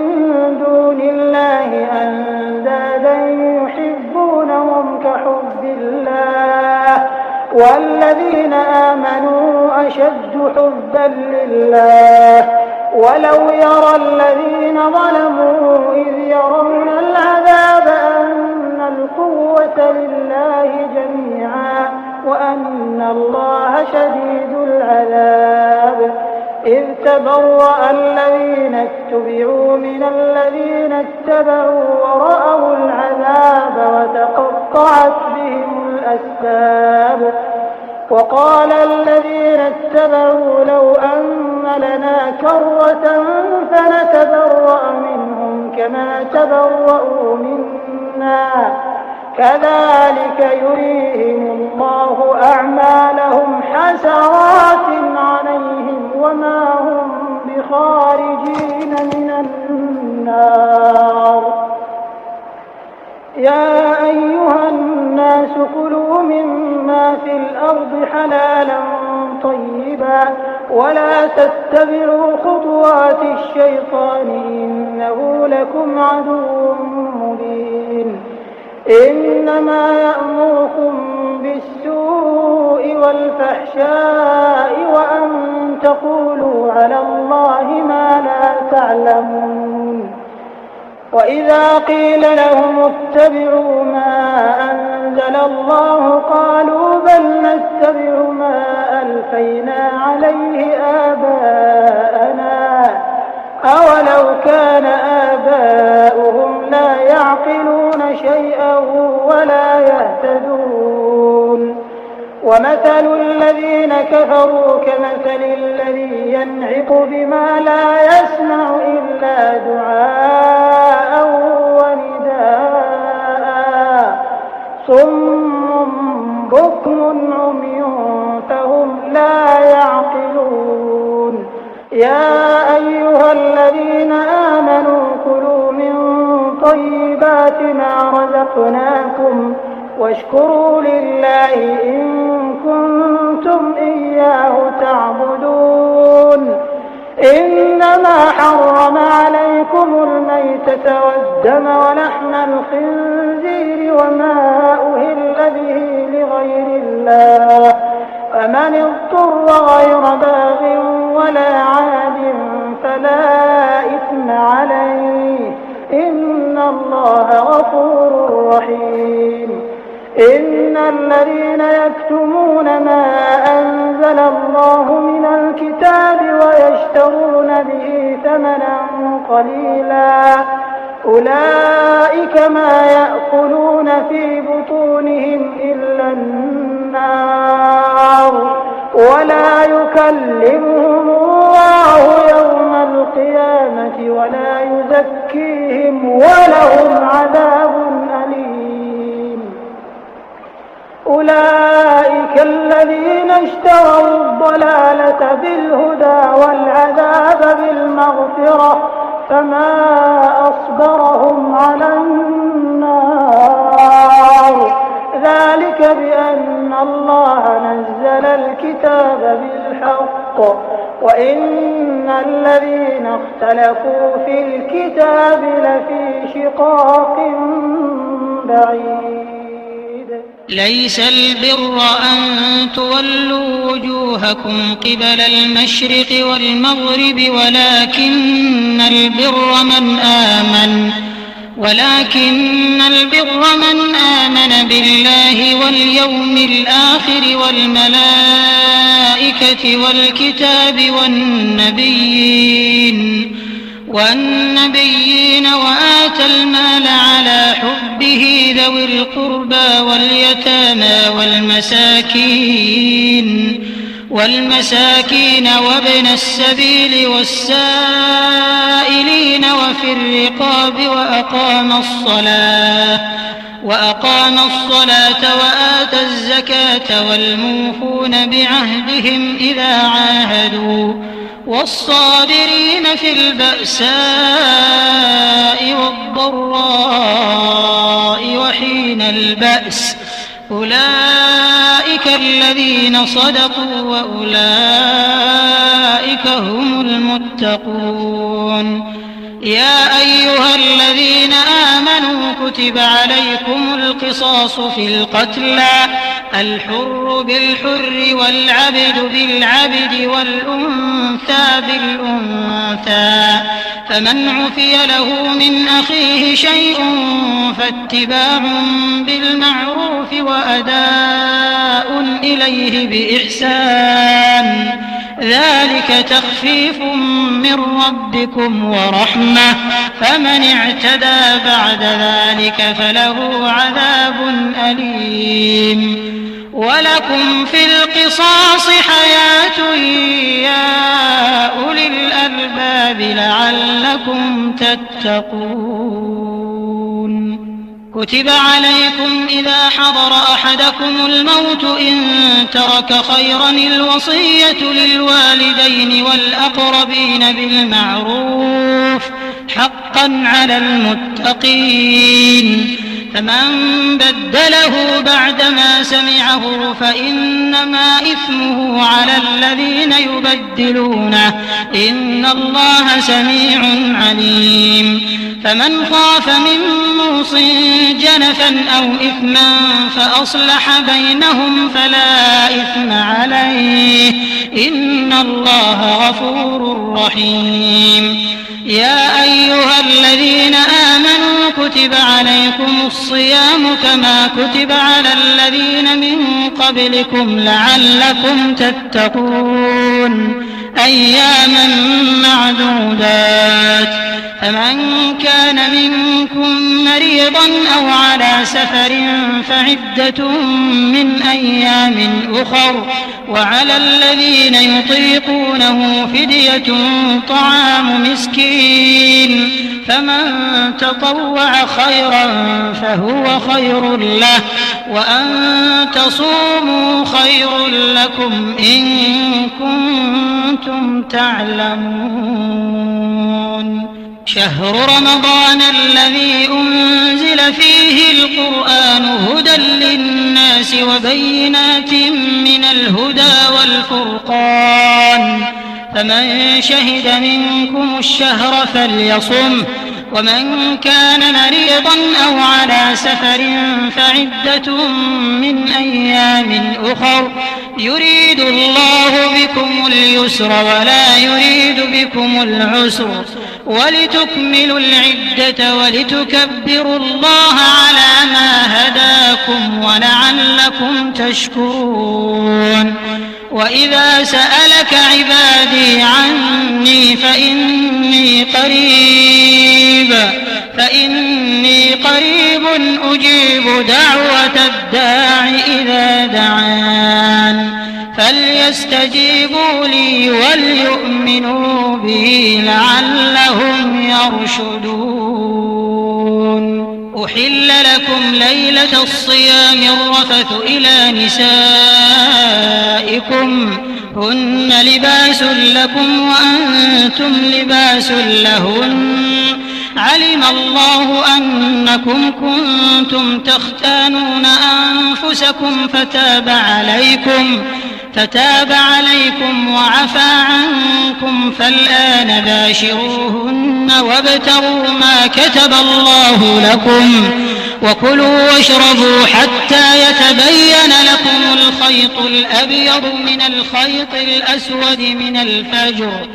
دون الله أندادا يحبونهم كحب الله والذين آمنوا أشد حبا لله ولو يرى الذين ظلموا إذ يرون العذاب أن القوة لله جميعا وأن الله شديد العذاب. إذ تبرأ الذين اتبعوا من الذين اتبعوا ورأوا العذاب وتقطعت بهم الأسباب. وقال الذين اتبعوا لو أن لنا كرة فنتبرأ منهم كما تبرأوا منا كذلك يريهم الله أعمالهم حسرات عليهم وما هم بخارجين من النار. يا أيها الناس كلوا مما في الأرض حلالا طيبا ولا تتبعوا خطوات الشيطان إنه لكم عدو مبين. إنما يأمركم بالسوء والفحشاء وأن تقولوا على الله ما لا تعلمون. وإذا قيل لهم اتبعوا ما أنزل الله قالوا بل نتبع ما ألفينا عليه آباءنا أولو كان آباؤهم لا يعقلون شيئا ولا يهتدون. ومثل الذين كفروا كمثل الذي ينعق بما لا يسمع إلا دعاء ونداء صم بكم عمي فهم لا يعقلون. يا أيها الذين آمنوا كلوا من طيبات ما رزقناكم واشكروا لله إن كنتم إياه تعبدون. إنما حرم عليكم الميتة والدم ولحم الخنزير وما أهل به لغير الله فمن اضطر غير باغ ولا عاد فلا إثم عليه إن الله غفور رحيم. إن الذين يكتمون ما أنزل الله من الكتاب ويشترون به ثمنا قليلا أولئك ما يأكلون في بطونهم إلا النار ولا يكلمهم الله يوم القيامة ولا يزكيهم ولهم عذاب أليم. أولئك الذين اشتروا الضلالة بالهدى والعذاب بالمغفرة فما أصبرهم على النار ذلك بأن الله نزل الكتاب بالحق وإن الذين اختلفوا في الكتاب لفي شقاق بعيد. ليس البر أن تولوا وجوهكم قبل المشرق والمغرب ولكن البر من آمن بالله واليوم الآخر والملائكة والكتاب والنبيين وآتى المال على حبه ذوي القربى واليتامى والمساكين وابن السبيل والسائلين وفي الرقاب وأقام الصلاة وآتى الزكاة والموفون بعهدهم إذا عاهدوا والصابرين في البأساء والضراء وحين البأس أولئك الذين صدقوا وأولئك هم المتقون. يا أيها الذين آمنوا كتب عليكم القصاص في القتلى الحر بالحر والعبد بالعبد والأنثى بالأنثى فمن عفي له من أخيه شيء فاتباع بالمعروف وأداء إليه بإحسان ذلك تخفيف من ربكم ورحمة فمن اعتدى بعد ذلك فله عذاب أليم ولكم في القصاص حياة يا أولي الألباب لعلكم تتقون كتب عليكم إذا حضر أحدكم الموت إن ترك خيرا الوصية للوالدين والأقربين بالمعروف حقا على المتقين فمن بدله بعدما سمعه فإنما إثمه على الذين يبدلونه إن الله سميع عليم فمن خاف من موص جنفا أو إثما فأصلح بينهم فلا إثم عليه إن الله غفور رحيم يا أيها الذين آمنوا كتب عليكم الصيام كما كتب على الذين من قبلكم لعلكم تتقون أياما معدودات فمن كان منكم مريضا أو على سفر فعدة من أيام أخر وعلى الذين يطيقونه فدية طعام مسكين فمن تطوع خيرا فهو خير له وأن تصوموا خير لكم إن كنتم تعلمون شهر رمضان الذي أنزل فيه القرآن هدى للناس وبينات من الهدى والفرقان فمن شهد منكم الشهر فليصم ومن كان مريضا أو على سفر فعدة من أيام أخر يريد الله بكم اليسر ولا يريد بكم العسر ولتكملوا العدة ولتكبروا الله على ما هداكم ولعلكم تشكرون وإذا سألك عبادي عني فإني قريب أجيب دعوة الداع إذا دعان فليستجيبوا لي وليؤمنوا بي لعلهم يرشدون أحل لكم ليلة الصيام الرفث إلى نسائكم هن لباس لكم وأنتم لباس لهن علم الله أنكم كنتم تختانون أنفسكم فتاب عليكم وعفى عنكم فالآن باشروهن وابتغوا ما كتب الله لكم وكلوا واشربوا حتى يتبين لكم الخيط الأبيض من الخيط الأسود من الفجر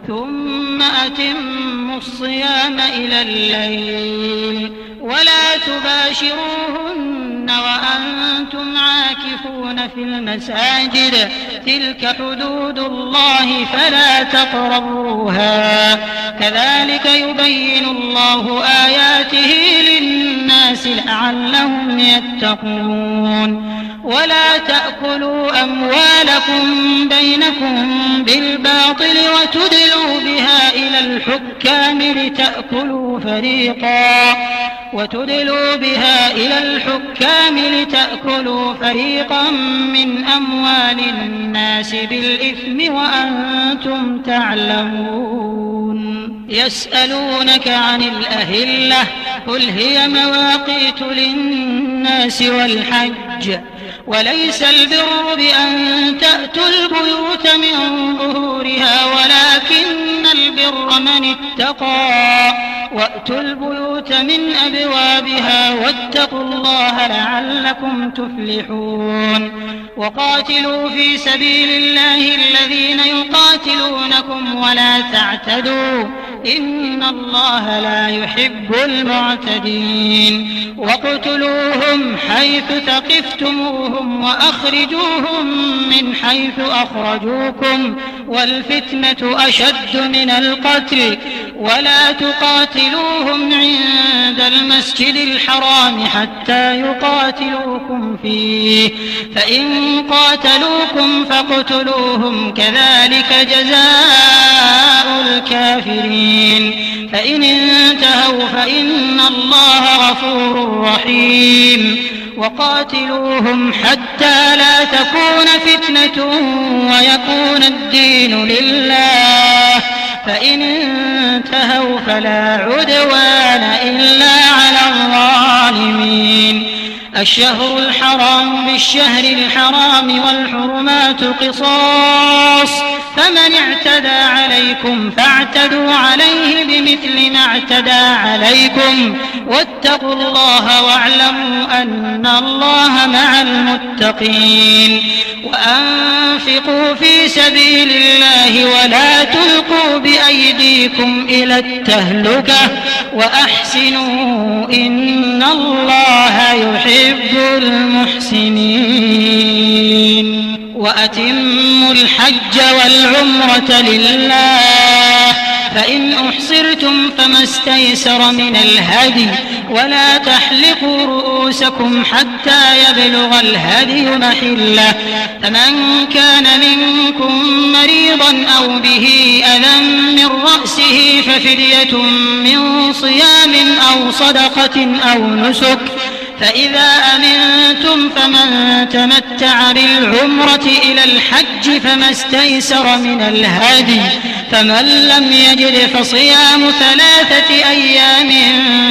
ثم أتموا الصيام إلى الليل ولا تباشروهن وأنتم عاكفون في المساجد تلك حدود الله فلا تقربوها كذلك يبين الله آياته للناس لعلهم يتقون ولا تأكلوا أموالكم بينكم بالباطل وتدلوا بها إلى الحكام لتأكلوا فريقا من أموال الناس بالإثم وأنتم تعلمون يسألونك عن الأهلة قل هي مواقيت للناس والحج وليس البر بأن تأتوا البيوت من ظهورها ولكن البر من اتقى وأتوا البيوت من أبوابها واتقوا الله لعلكم تفلحون وقاتلوا في سبيل الله الذين يقاتلونكم ولا تعتدوا إن الله لا يحب المعتدين واقتلوهم حيث ثقفتموهم وأخرجوهم من حيث أخرجوكم والفتنة أشد من القتل ولا تقاتلوهم عند المسجد الحرام حتى يقاتلوكم فيه فإن قاتلوكم فاقتلوهم كذلك جزاء الكافرين فإن انتهوا فإن الله غفور رحيم وقاتلوهم حتى لا تكون فتنة ويكون الدين لله فإن انتهوا فلا عدوان إلا على الظالمين الشهر الحرام بالشهر الحرام والحرمات قصاص فمن اعتدى عليكم فاعتدوا عليه بمثل ما اعتدى عليكم واتقوا الله واعلموا أن الله مع المتقين وأنفقوا في سبيل الله ولا تلقوا بأيديكم إلى التهلكة وأحسنوا إن الله يحب المحسنين وأتموا الحج والعمرة لله فإن أحصرتم فما استيسر من الهدي ولا تحلقوا رؤوسكم حتى يبلغ الهدي محله فمن كان منكم مريضا أو به أذى من رأسه ففدية من صيام أو صدقة أو نسك فإذا أمنتم فمن تمتع بالعمرة إلى الحج فما استيسر من الهدي فمن لم يجد فصيام 3 أيام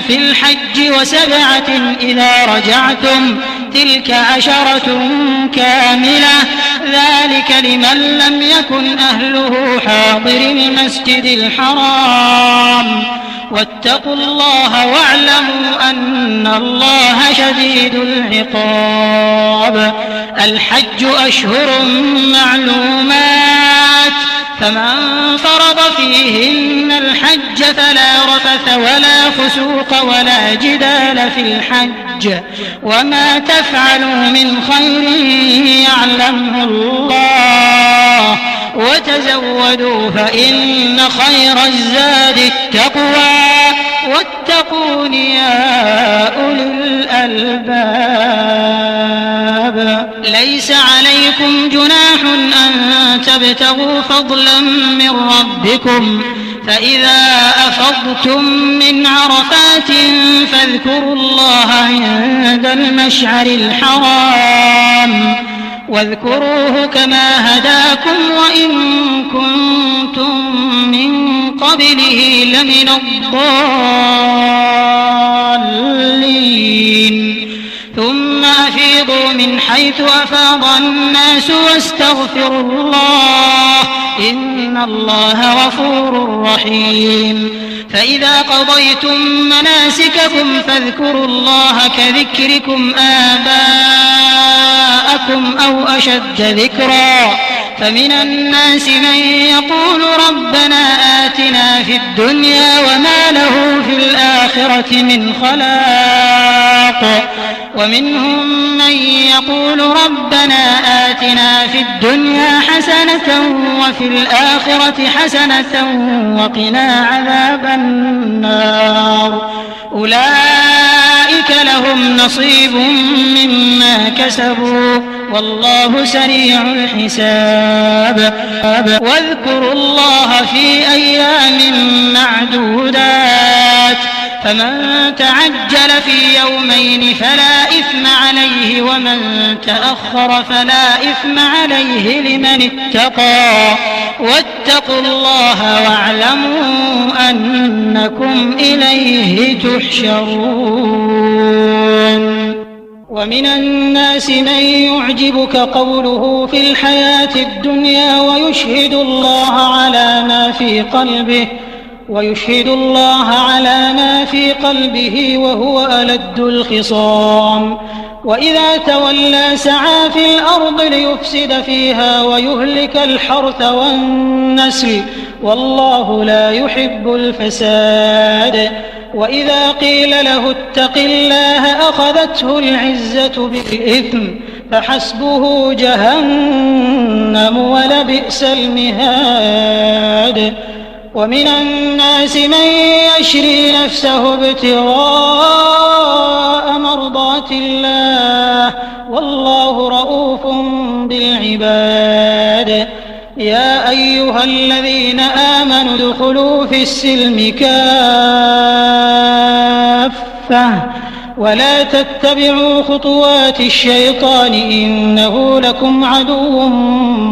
في الحج و7 إذا رجعتم تلك 10 كاملة ذلك لمن لم يكن أهله حاضر المسجد الحرام واتقوا الله واعلموا أن الله شديد العقاب الحج أشهر معلومات فمن فرض فيهن الحج فلا رفث ولا فسوق ولا جدال في الحج وما تفعلوا من خير يعلمه الله وتزودوا فإن خير الزاد التقوى واتقون يا أولي الألباب ليس عليكم جناح أن تبتغوا فضلا من ربكم فإذا أفضتم من عرفات فاذكروا الله عند المشعر الحرام واذكروه كما هداكم وإن كنتم من قبله لمن الضالين ثم أفيضوا من حيث أفاض الناس واستغفروا الله إن الله غفور رحيم فإذا قضيتم مناسككم فاذكروا الله كذكركم آباءكم أو أشد ذكرا فمن الناس من يقول ربنا آتنا في الدنيا وما له في الآخرة من خلاق ومنهم من يقول ربنا آتنا في الدنيا حسنة وفي الآخرة حسنة وقنا عذاب النار أولئك لهم نصيب مما كسبوا والله سريع الحساب واذكروا الله في أيام معدودات فمن تعجل في يومين فلا إثم عليه ومن تأخر فلا إثم عليه لمن اتقى واتقوا الله واعلموا أنكم إليه تحشرون ومن الناس من يعجبك قوله في الحياة الدنيا ويشهد الله على ما في قلبه وهو ألد الخصام وإذا تولى سعى في الأرض ليفسد فيها ويهلك الحرث والنسل والله لا يحب الفساد. وإذا قيل له اتق الله أخذته العزة بالإثم فحسبه جهنم ولبئس المهاد. ومن الناس من يشري نفسه ابتغاء مرضات الله والله رؤوف بالعباد. يا أيها الذين آمنوا ادخلوا في السلم كافة ولا تتبعوا خطوات الشيطان إنه لكم عدو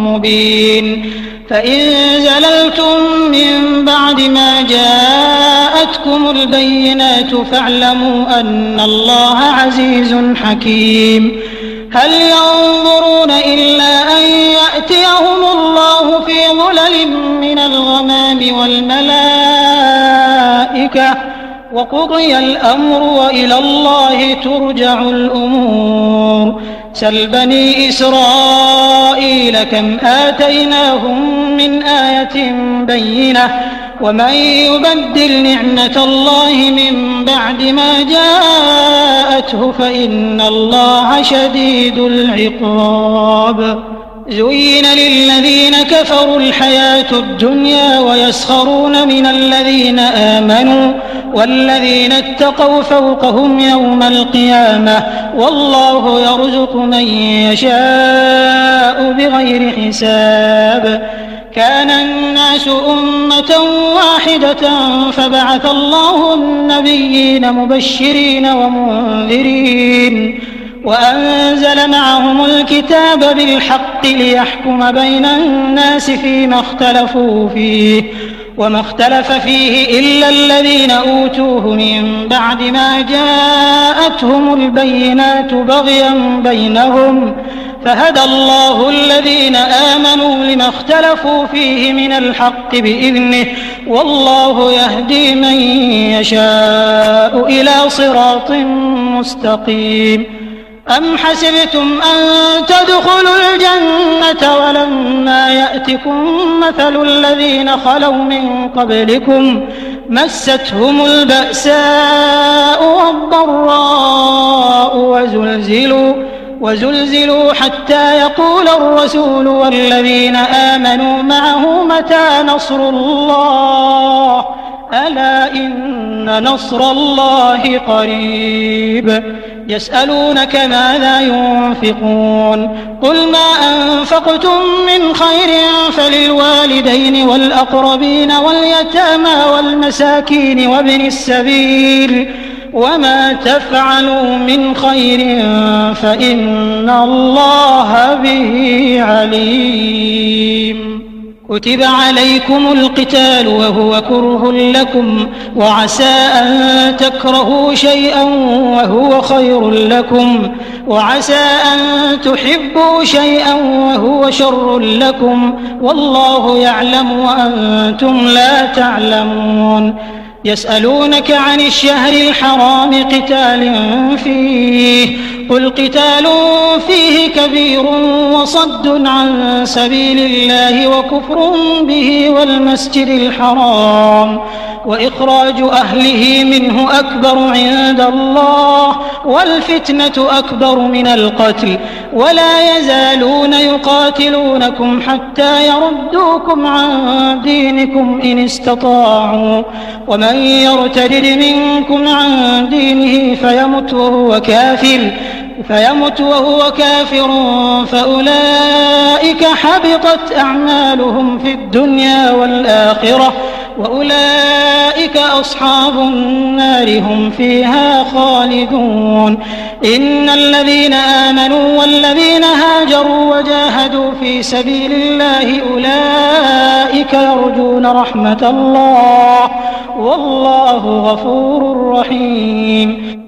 مبين. فإن زللتم من بعد ما جاءتكم البينات فاعلموا أن الله عزيز حكيم. هل ينظرون إلا أن يأتيهم الله في ظلل من الغمام والملائكة وقضي الأمر وإلى الله ترجع الأمور. سل بني إسرائيل كم آتيناهم من آية بينة ومن يبدل نعمة الله من بعد ما جاءته فإن الله شديد العقاب. زين للذين كفروا الحياة الدنيا ويسخرون من الذين آمنوا والذين اتقوا فوقهم يوم القيامة والله يرزق من يشاء بغير حساب. كان الناس أمة واحدة فبعث الله النبيين مبشرين ومنذرين وأنزل معهم الكتاب بالحق ليحكم بين الناس فيما اختلفوا فيه وما اختلف فيه إلا الذين أوتوه من بعد ما جاءتهم البينات بغيا بينهم فهدى الله الذين آمنوا لما اختلفوا فيه من الحق بإذنه والله يهدي من يشاء إلى صراط مستقيم. أم حسبتم أن تدخلوا الجنة ولما يأتكم مثل الذين خلوا من قبلكم مستهم البأساء والضراء وزلزلوا حتى يقول الرسول والذين آمنوا معه متى نصر الله ألا إن نصر الله قريب. يسألونك ماذا ينفقون قل ما أنفقتم من خير فللوالدين والأقربين واليتامى والمساكين وابن السبيل وما تفعلوا من خير فإن الله به عليم. كتب عليكم القتال وهو كره لكم وعسى أن تكرهوا شيئا وهو خير لكم وعسى أن تحبوا شيئا وهو شر لكم والله يعلم وأنتم لا تعلمون. يسألونك عن الشهر الحرام قتال فيه قل قتال فيه كبير وصد عن سبيل الله وكفر به والمسجد الحرام وإخراج أهله منه أكبر عند الله والفتنة أكبر من القتل ولا يزالون يقاتلونكم حتى يردوكم عن دينكم إن استطاعوا ومن يرتد منكم عن دينه فيمت وهو كافر فأولئك حبطت أعمالهم في الدنيا والآخرة وأولئك أصحاب النار هم فيها خالدون. إن الذين آمنوا والذين هاجروا وجاهدوا في سبيل الله أولئك يرجون رحمة الله والله غفور رحيم.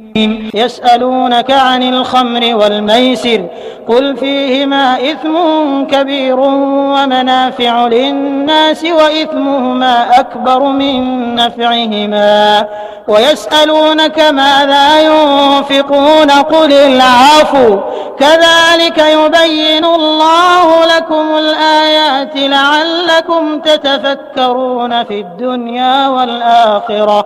يسألونك عن الخمر والميسر قل فيهما إثم كبير ومنافع للناس وإثمهما أكبر من نفعهما ويسألونك ماذا ينفقون قل العفو كذلك يبين الله لكم الآيات لعلكم تتفكرون في الدنيا والآخرة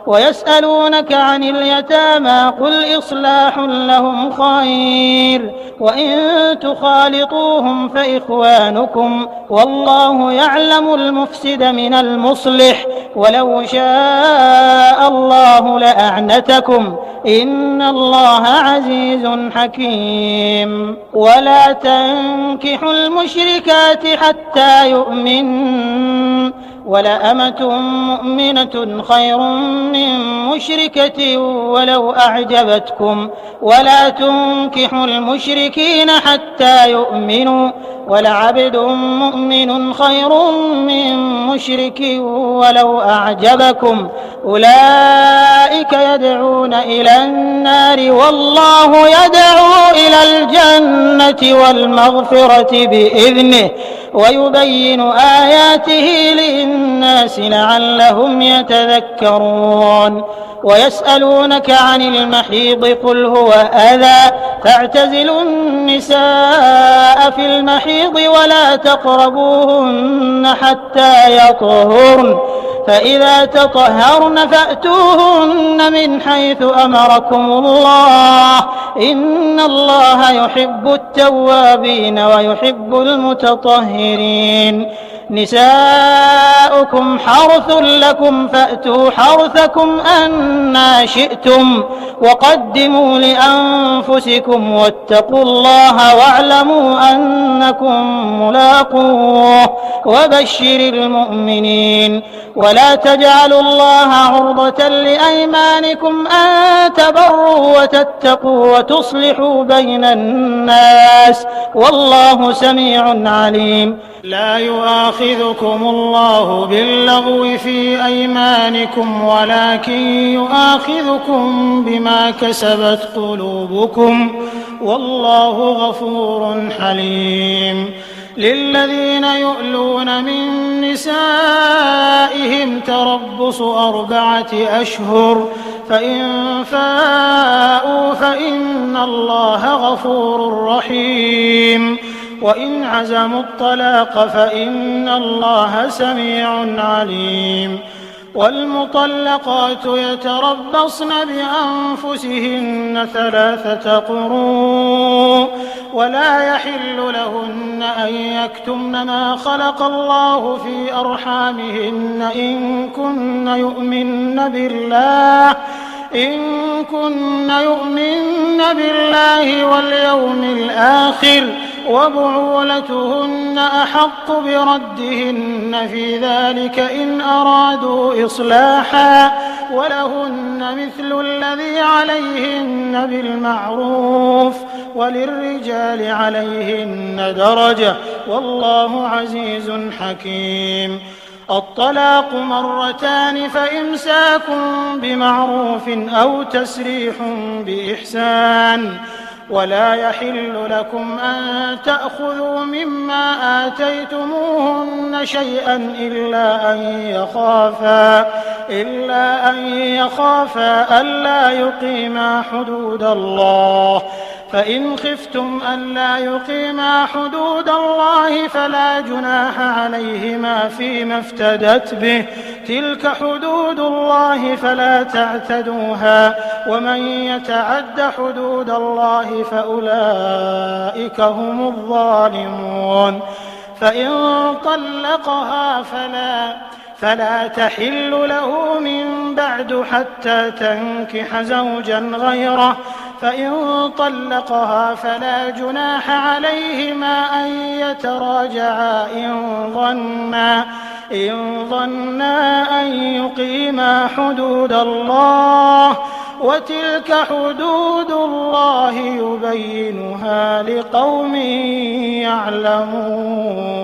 ويسألونك عن اليتامى قل إصلاح لهم خير وإن تخالطوهم فإخوانكم والله يعلم المفسد من المصلح ولو شاء الله لأعنتكم إن الله عزيز حكيم ولا تنكحوا المشركات حتى يؤمنوا ولأمة مؤمنة خير من مشركة ولو أعجبتكم ولا تنكحوا المشركين حتى يؤمنوا ولعبد مؤمن خير من مشرك ولو أعجبكم أولئك يدعون إلى النار والله يدعو إلى الجنة والمغفرة بإذنه ويبين آياته للناس لعلهم يتذكرون ويسألونك عن المحيض قل هو أذى فاعتزلوا النساء في المحيض ولا تقربوهن حتى يطهرن فإذا تطهرن فأتوهن من حيث أمركم الله إن الله يحب التوابين ويحب المتطهرين نساؤكم حرث لكم فأتوا حرثكم أنى شئتم وقدموا لأنفسكم واتقوا الله واعلموا أنكم ملاقوه وبشر المؤمنين ولا تجعلوا الله عرضة لأيمانكم أن تبروا وتتقوا وتصلحوا بين الناس والله سميع عليم لا يؤاخذكم الله باللغو في أيمانكم ولكن يؤاخذكم بما كسبت قلوبكم والله غفور حليم للذين يؤلون من نسائهم تربص 4 أشهر فإن فاءوا فإن الله غفور رحيم وإن عزموا الطلاق فإن الله سميع عليم والمطلقات يتربصن بأنفسهن 3 قروء ولا يحل لهن أن يكتمن ما خلق الله في أرحامهن إن كن يؤمن بالله واليوم الآخر وبعولتهن أحق بردهن في ذلك إن أرادوا إصلاحا ولهن مثل الذي عليهن بالمعروف وللرجال عليهن درجة والله عزيز حكيم الطلاق 2 فإمساك بمعروف أو تسريح بإحسان ولا يحل لكم أن تأخذوا مما آتيتموهن شيئا إلا أن يخافا ألا يقيما حدود الله فإن خفتم ألا يقيما حدود الله فلا جناح عليهما فيما افتدت به تلك حدود الله فلا تعتدوها ومن يتعد حدود الله فأولئك هم الظالمون فإن طلقها فلا تحل له من بعد حتى تنكح زوجا غيره فإن طلقها فلا جناح عليهما أن يتراجعا إن ظنا أن يقيما حدود الله وتلك حدود الله يبينها لقوم يعلمون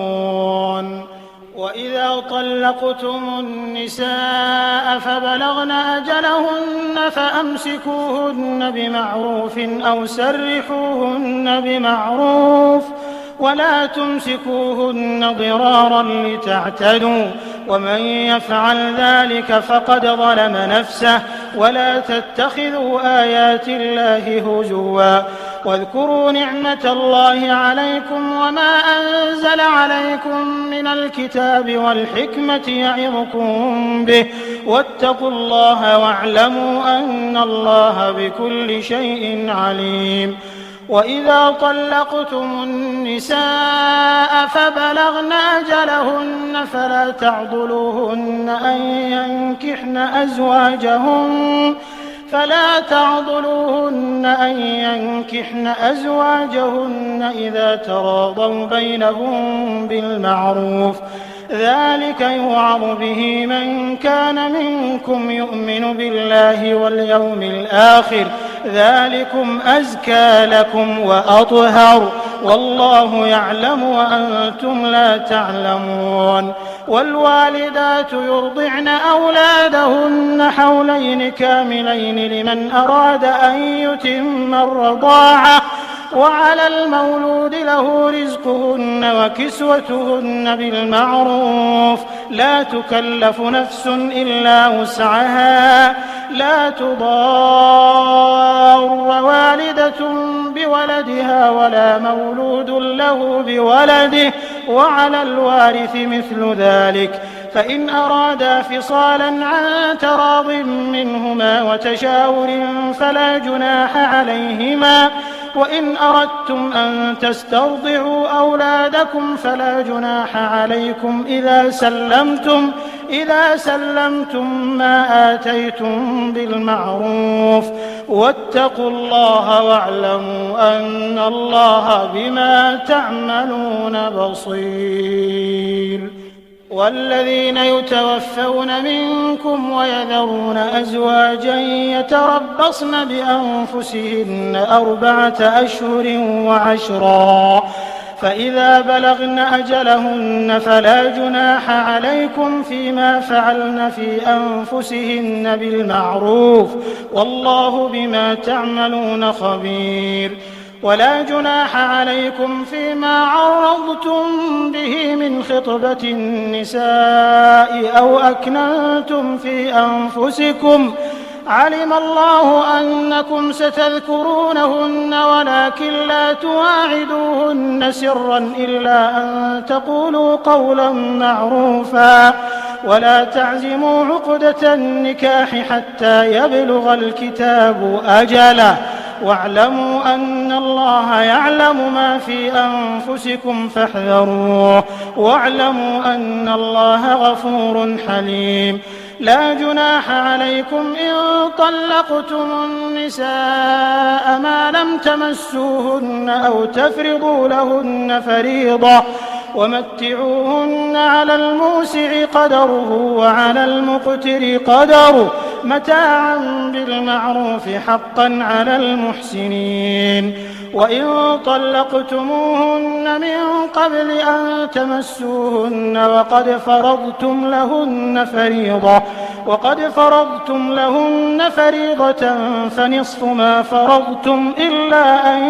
وإذا طلقتم النساء فبلغن أجلهن فأمسكوهن بمعروف أو سرحوهن بمعروف ولا تمسكوهن ضرارا لتعتدوا ومن يفعل ذلك فقد ظلم نفسه ولا تتخذوا آيات الله هزوا واذكروا نعمة الله عليكم وما أنزل عليكم من الكتاب والحكمة يعظكم به واتقوا الله واعلموا أن الله بكل شيء عليم. وإذا طلقتم النساء فبلغن أجلهن فلا تعضلوهن أن ينكحن أزواجهن إذا تراضوا بينهم بالمعروف ذلك يوعظ به من كان منكم يؤمن بالله واليوم الآخر ذلكم أزكى لكم وأطهر والله يعلم وأنتم لا تعلمون. والوالدات يرضعن أولادهن حولين كاملين لمن أراد أن يتم الرضاعة وعلى المولود له رزقهن وكسوتهن بالمعروف لا تكلف نفس إلا وسعها لا تضار والدة بولدها ولا مولود له بولده وعلى الوارث مثل ذلك فإن أرادا فصالا عن تراض منهما وتشاور فلا جناح عليهما وإن أردتم أن تسترضعوا أولادكم فلا جناح عليكم إذا سلمتم ما آتيتم بالمعروف واتقوا الله واعلموا أن الله بما تعملون بصير. والذين يتوفون منكم ويذرون أزواجا يتربصن بأنفسهن 4 أشهر وعشرا فإذا بلغن أجلهن فلا جناح عليكم فيما فعلن في أنفسهن بالمعروف والله بما تعملون خبير. ولا جناح عليكم فيما عرضتم به من خطبة النساء أو أكننتم في أنفسكم علم الله أنكم ستذكرونهن ولكن لا تواعدوهن سرا إلا أن تقولوا قولا معروفا ولا تعزموا عقدة النكاح حتى يبلغ الكتاب أجله واعلموا أن الله يعلم ما في أنفسكم فاحذروه واعلموا أن الله غفور حليم. لا جناح عليكم إن طلقتم النساء ما لم تمسوهن أو تفرضوا لهن فريضة ومتعوهن على الموسع قدره وعلى المقتر قدره متاعا بالمعروف حقا على المحسنين. وإن طلقتموهن من قبل أن تمسوهن وقد فرضتم لهن فريضة فنصف ما فرضتم إلا أن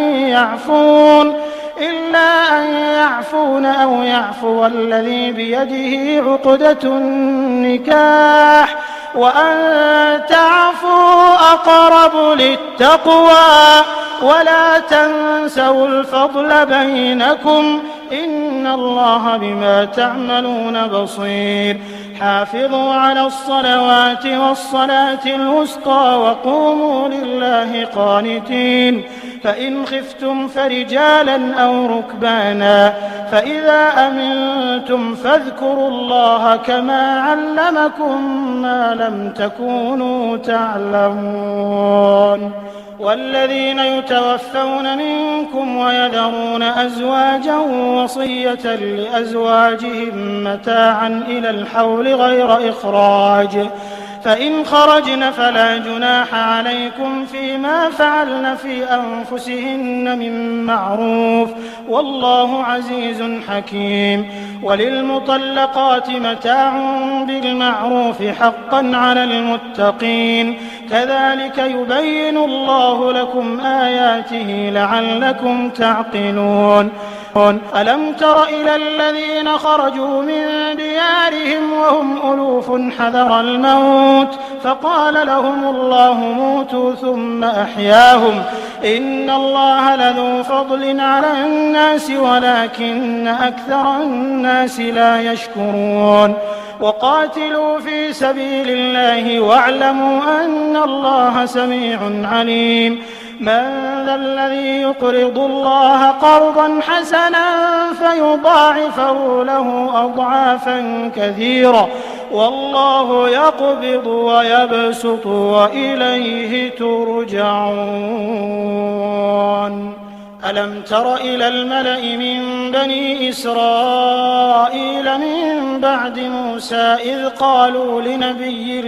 يعفون أو يعفو الذي بيده عقدة النكاح وأن تعفوا أقرب للتقوى ولا تنسوا الفضل بينكم إن الله بما تعملون بصير. حافظوا على الصلوات والصلاة الوسطى وقوموا لله قانتين فإن خفتم فرجالا أو ركبانا فإذا أمنتم فاذكروا الله كما علمكم ما لم تكونوا تعلمون. والذين يتوفون منكم ويذرون أزواجا وصية لأزواجهم متاعا إلى الحول غير إخراج فإن خرجن فلا جناح عليكم فيما فعلن في أنفسهن من معروف والله عزيز حكيم. وللمطلقات متاع بالمعروف حقا على المتقين كذلك يبين الله لكم آياته لعلكم تعقلون. ألم تر إلى الذين خرجوا من ديارهم وهم ألوف حذر الموت فقال لهم الله موتوا ثم أحياهم إن الله لذو فضل على الناس ولكن أكثر الناس لا يشكرون. وقاتلوا في سبيل الله واعلموا أن الله سميع عليم. من ذا الذي يقرض الله قرضا حسنا فيضاعفه له أضعافا كثيرة والله يقبض ويبسط وإليه ترجعون. ألم تر إلى الملأ من بني إسرائيل من بعد موسى إذ قالوا لنبي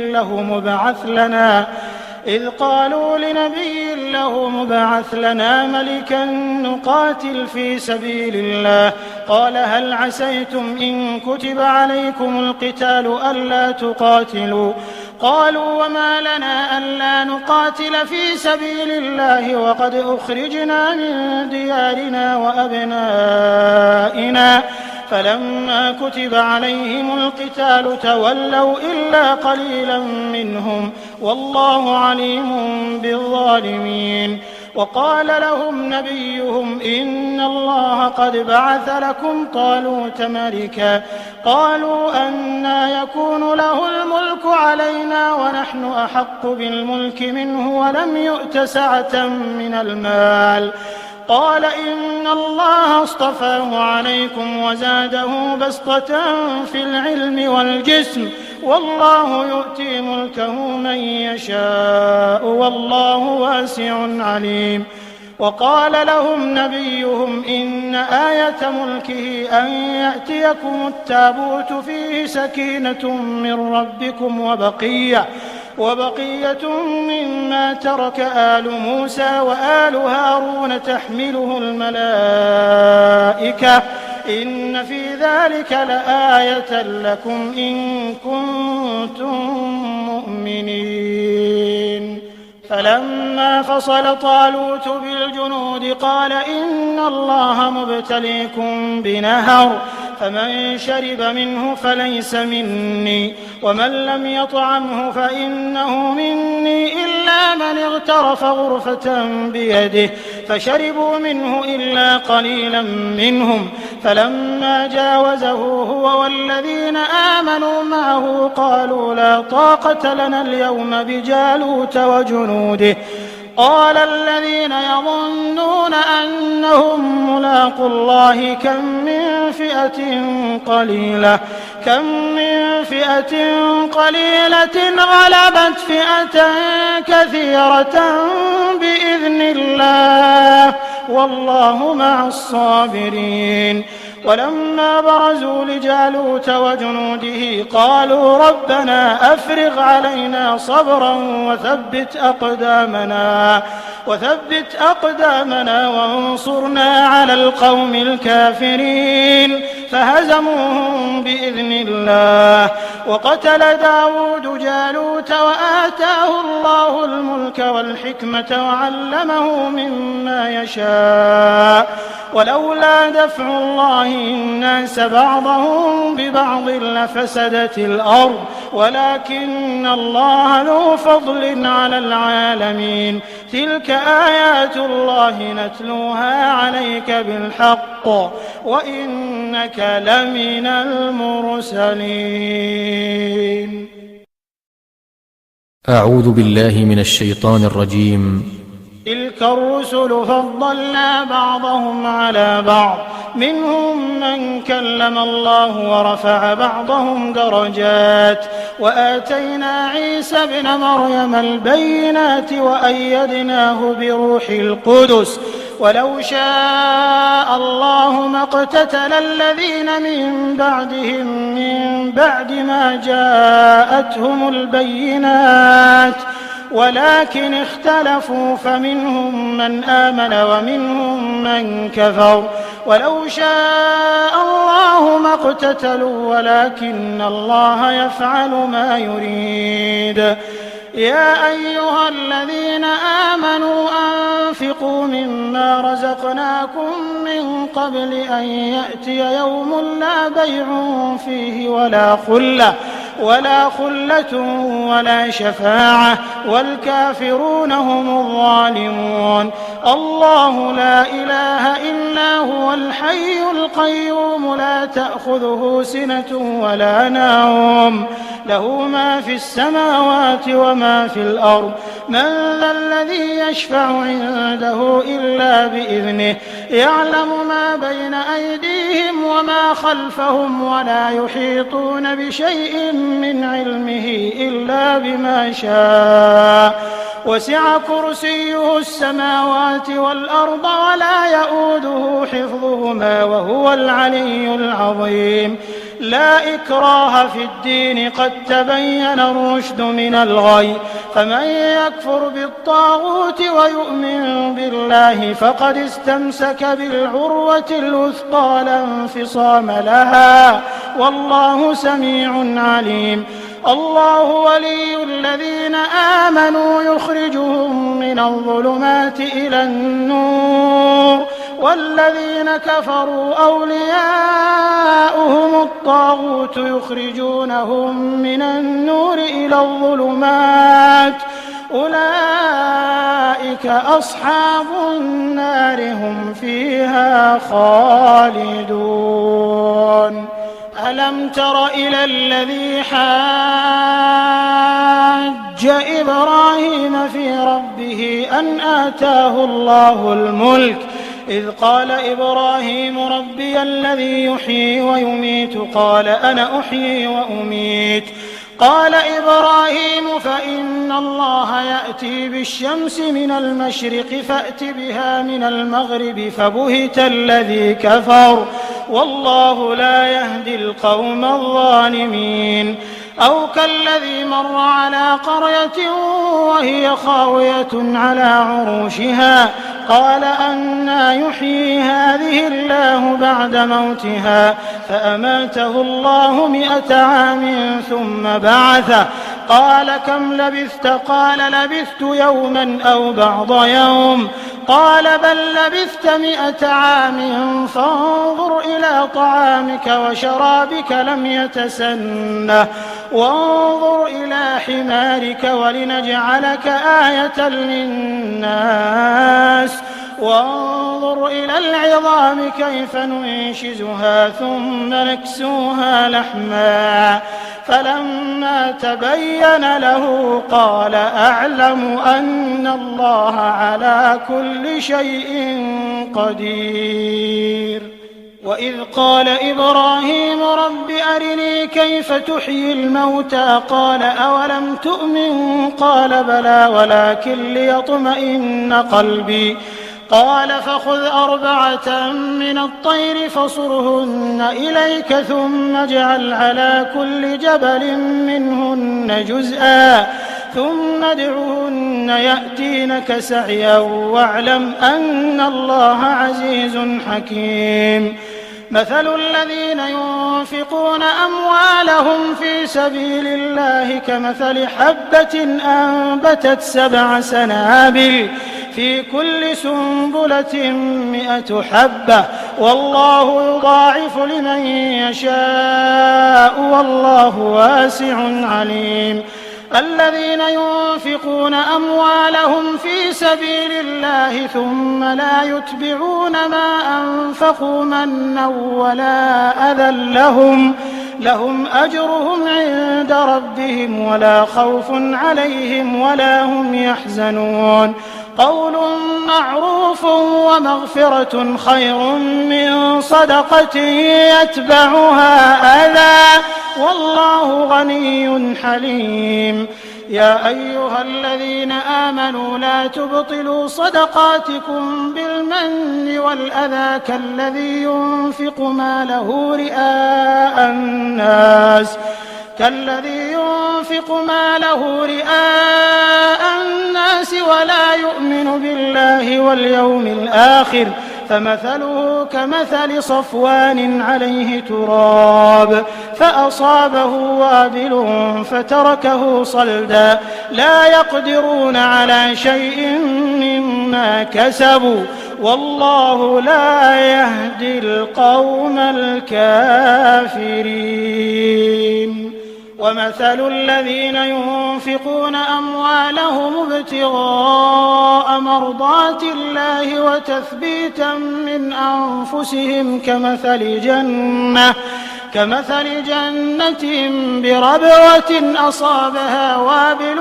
له مبعث لنا ملكا نقاتل في سبيل الله قال هل عسيتم إن كتب عليكم القتال ألا تقاتلوا قالوا وما لنا ألا نقاتل في سبيل الله وقد أخرجنا من ديارنا وأبنائنا فلما كتب عليهم القتال تولوا إلا قليلا منهم والله عليم بالظالمين. وقال لهم نبيهم إن الله قد بعث لكم طالوت ملكا قالوا أنى يكون له الملك علينا ونحن أحق بالملك منه ولم يؤت سعة من المال قال إن الله اصطفاه عليكم وزاده بسطة في العلم والجسم والله يؤتي ملكه من يشاء والله واسع عليم. وقال لهم نبيهم إن آية ملكه أن يأتيكم التابوت فيه سكينة من ربكم وبقية مما ترك آل موسى وآل هارون تحمله الملائكة إن في ذلك لآية لكم إن كنتم مؤمنين. فلما فصل طالوت بالجنود قال إن الله مبتليكم بنهر فمن شرب منه فليس مني ومن لم يطعمه فإنه مني إلا من اغترف غرفة بيده فشربوا منه إلا قليلا منهم فلما جاوزه هو والذين آمنوا معه قالوا لا طاقة لنا اليوم بجالوت وجنوده قال الذين يظنون أنهم ملاقوا الله كم من فئة قليلة غلبت فئة كثيرة بإذن الله والله مع الصابرين. ولما برزوا لجالوت وجنوده قالوا ربنا أفرغ علينا صبرا وثبت أقدامنا وانصرنا على القوم الكافرين فهزموهم بإذن الله. وقتل داود جالوت وآتاه الله الملك والحكمة وعلمه مما يشاء ولولا دفع الله الناس بعضهم ببعض لفسدت الأرض ولكن الله ذو فضل على العالمين. تلك آيات الله نتلوها عليك بالحق وإنك لمن المرسلين. أعوذ بالله من الشيطان الرجيم. تلك الرسل فضلنا بعضهم على بعض منهم من كلم الله ورفع بعضهم درجات وآتينا عيسى ابن مريم البينات وأيدناه بروح القدس ولو شاء الله ما اقتتل الذين من بعدهم من بعد ما جاءتهم البينات ولكن اختلفوا فمنهم من آمن ومنهم من كفر ولو شاء الله ما اقتتلوا ولكن الله يفعل ما يريد. يا أيها الذين آمنوا أنفقوا مما رزقناكم من قبل أن يأتي يوم لا بيع فيه ولا خلة ولا شفاعة والكافرون هم الظالمون. الله لا إله إلا هو الحي القيوم لا تأخذه سنة ولا نوم له ما في السماوات وما في الأرض من ذا الذي يشفع عنده إلا بإذنه يعلم ما بين أيديهم وما خلفهم ولا يحيطون بشيء من علمه إلا بما شاء وسع كرسيه السماوات والأرض ولا يؤوده حفظهما وهو العلي العظيم. لا إكراه في الدين قد تبين الرشد من الغي فمن يكفر بالطاغوت ويؤمن بالله فقد استمسك بالعروة الوثقى لا انفصام لها والله سميع عليم. الله ولي الذين آمنوا يخرجهم من الظلمات إلى النور والذين كفروا أولياؤهم الطاغوت يخرجونهم من النور إلى الظلمات أولئك أصحاب النار هم فيها خالدون. ألم تر إلى الذي حاج إبراهيم في ربه أن آتاه الله الملك إذ قال إبراهيم ربي الذي يحيي ويميت قال أنا أحيي وأميت قال إبراهيم فإن الله يأتي بالشمس من المشرق فأت بها من المغرب فبهت الذي كفر والله لا يهدي القوم الظالمين. أو كالذي مر على قرية وهي خاوية على عروشها قال أنى يحيي هذه الله بعد موتها فأماته الله 100 عام ثم بعثه قال كم لبثت قال لبثت يوما أو بعض يوم قال بل لبثت 100 عام فانظر إلى طعامك وشرابك لم يتسنه وانظر إلى حمارك ولنجعلك آية للناس وانظر إلى العظام كيف ننشزها ثم نكسوها لحما فلما تبين له قال أعلم أن الله على كل شيء قدير. وإذ قال إبراهيم رب أرني كيف تحيي الموتى قال أولم تؤمن قال بلى ولكن ليطمئن قلبي قال فخذ 4 من الطير فصرهن إليك ثم اجعل على كل جبل منهن جزءا ثم ادعهن يأتينك سعيا واعلم أن الله عزيز حكيم. مثل الذين ينفقون أموالهم في سبيل الله كمثل حبة أنبتت 7 سنابل في كل سنبلة 100 حبة والله يضاعف لمن يشاء والله واسع عليم. الذين ينفقون أموالهم في سبيل الله ثم لا يتبعون ما أنفقوا منا ولا أذى لهم أجرهم عند ربهم ولا خوف عليهم ولا هم يحزنون. قول معروف ومغفرة خير من صدقة يتبعها أذى والله غني حليم. يا أيها الذين آمنوا لا تبطلوا صدقاتكم بالمن والأذى كالذي ينفق ماله رئاء الناس ولا يؤمن بالله واليوم الآخر فمثله كمثل صفوان عليه تراب فأصابه وابل فتركه صلدا لا يقدرون على شيء مما كسبوا والله لا يهدي القوم الكافرين. ومثل الذين ينفقون أموالهم ابتغاء مرضات الله وتثبيتا من أنفسهم كمثل جنة بربوة أصابها وابل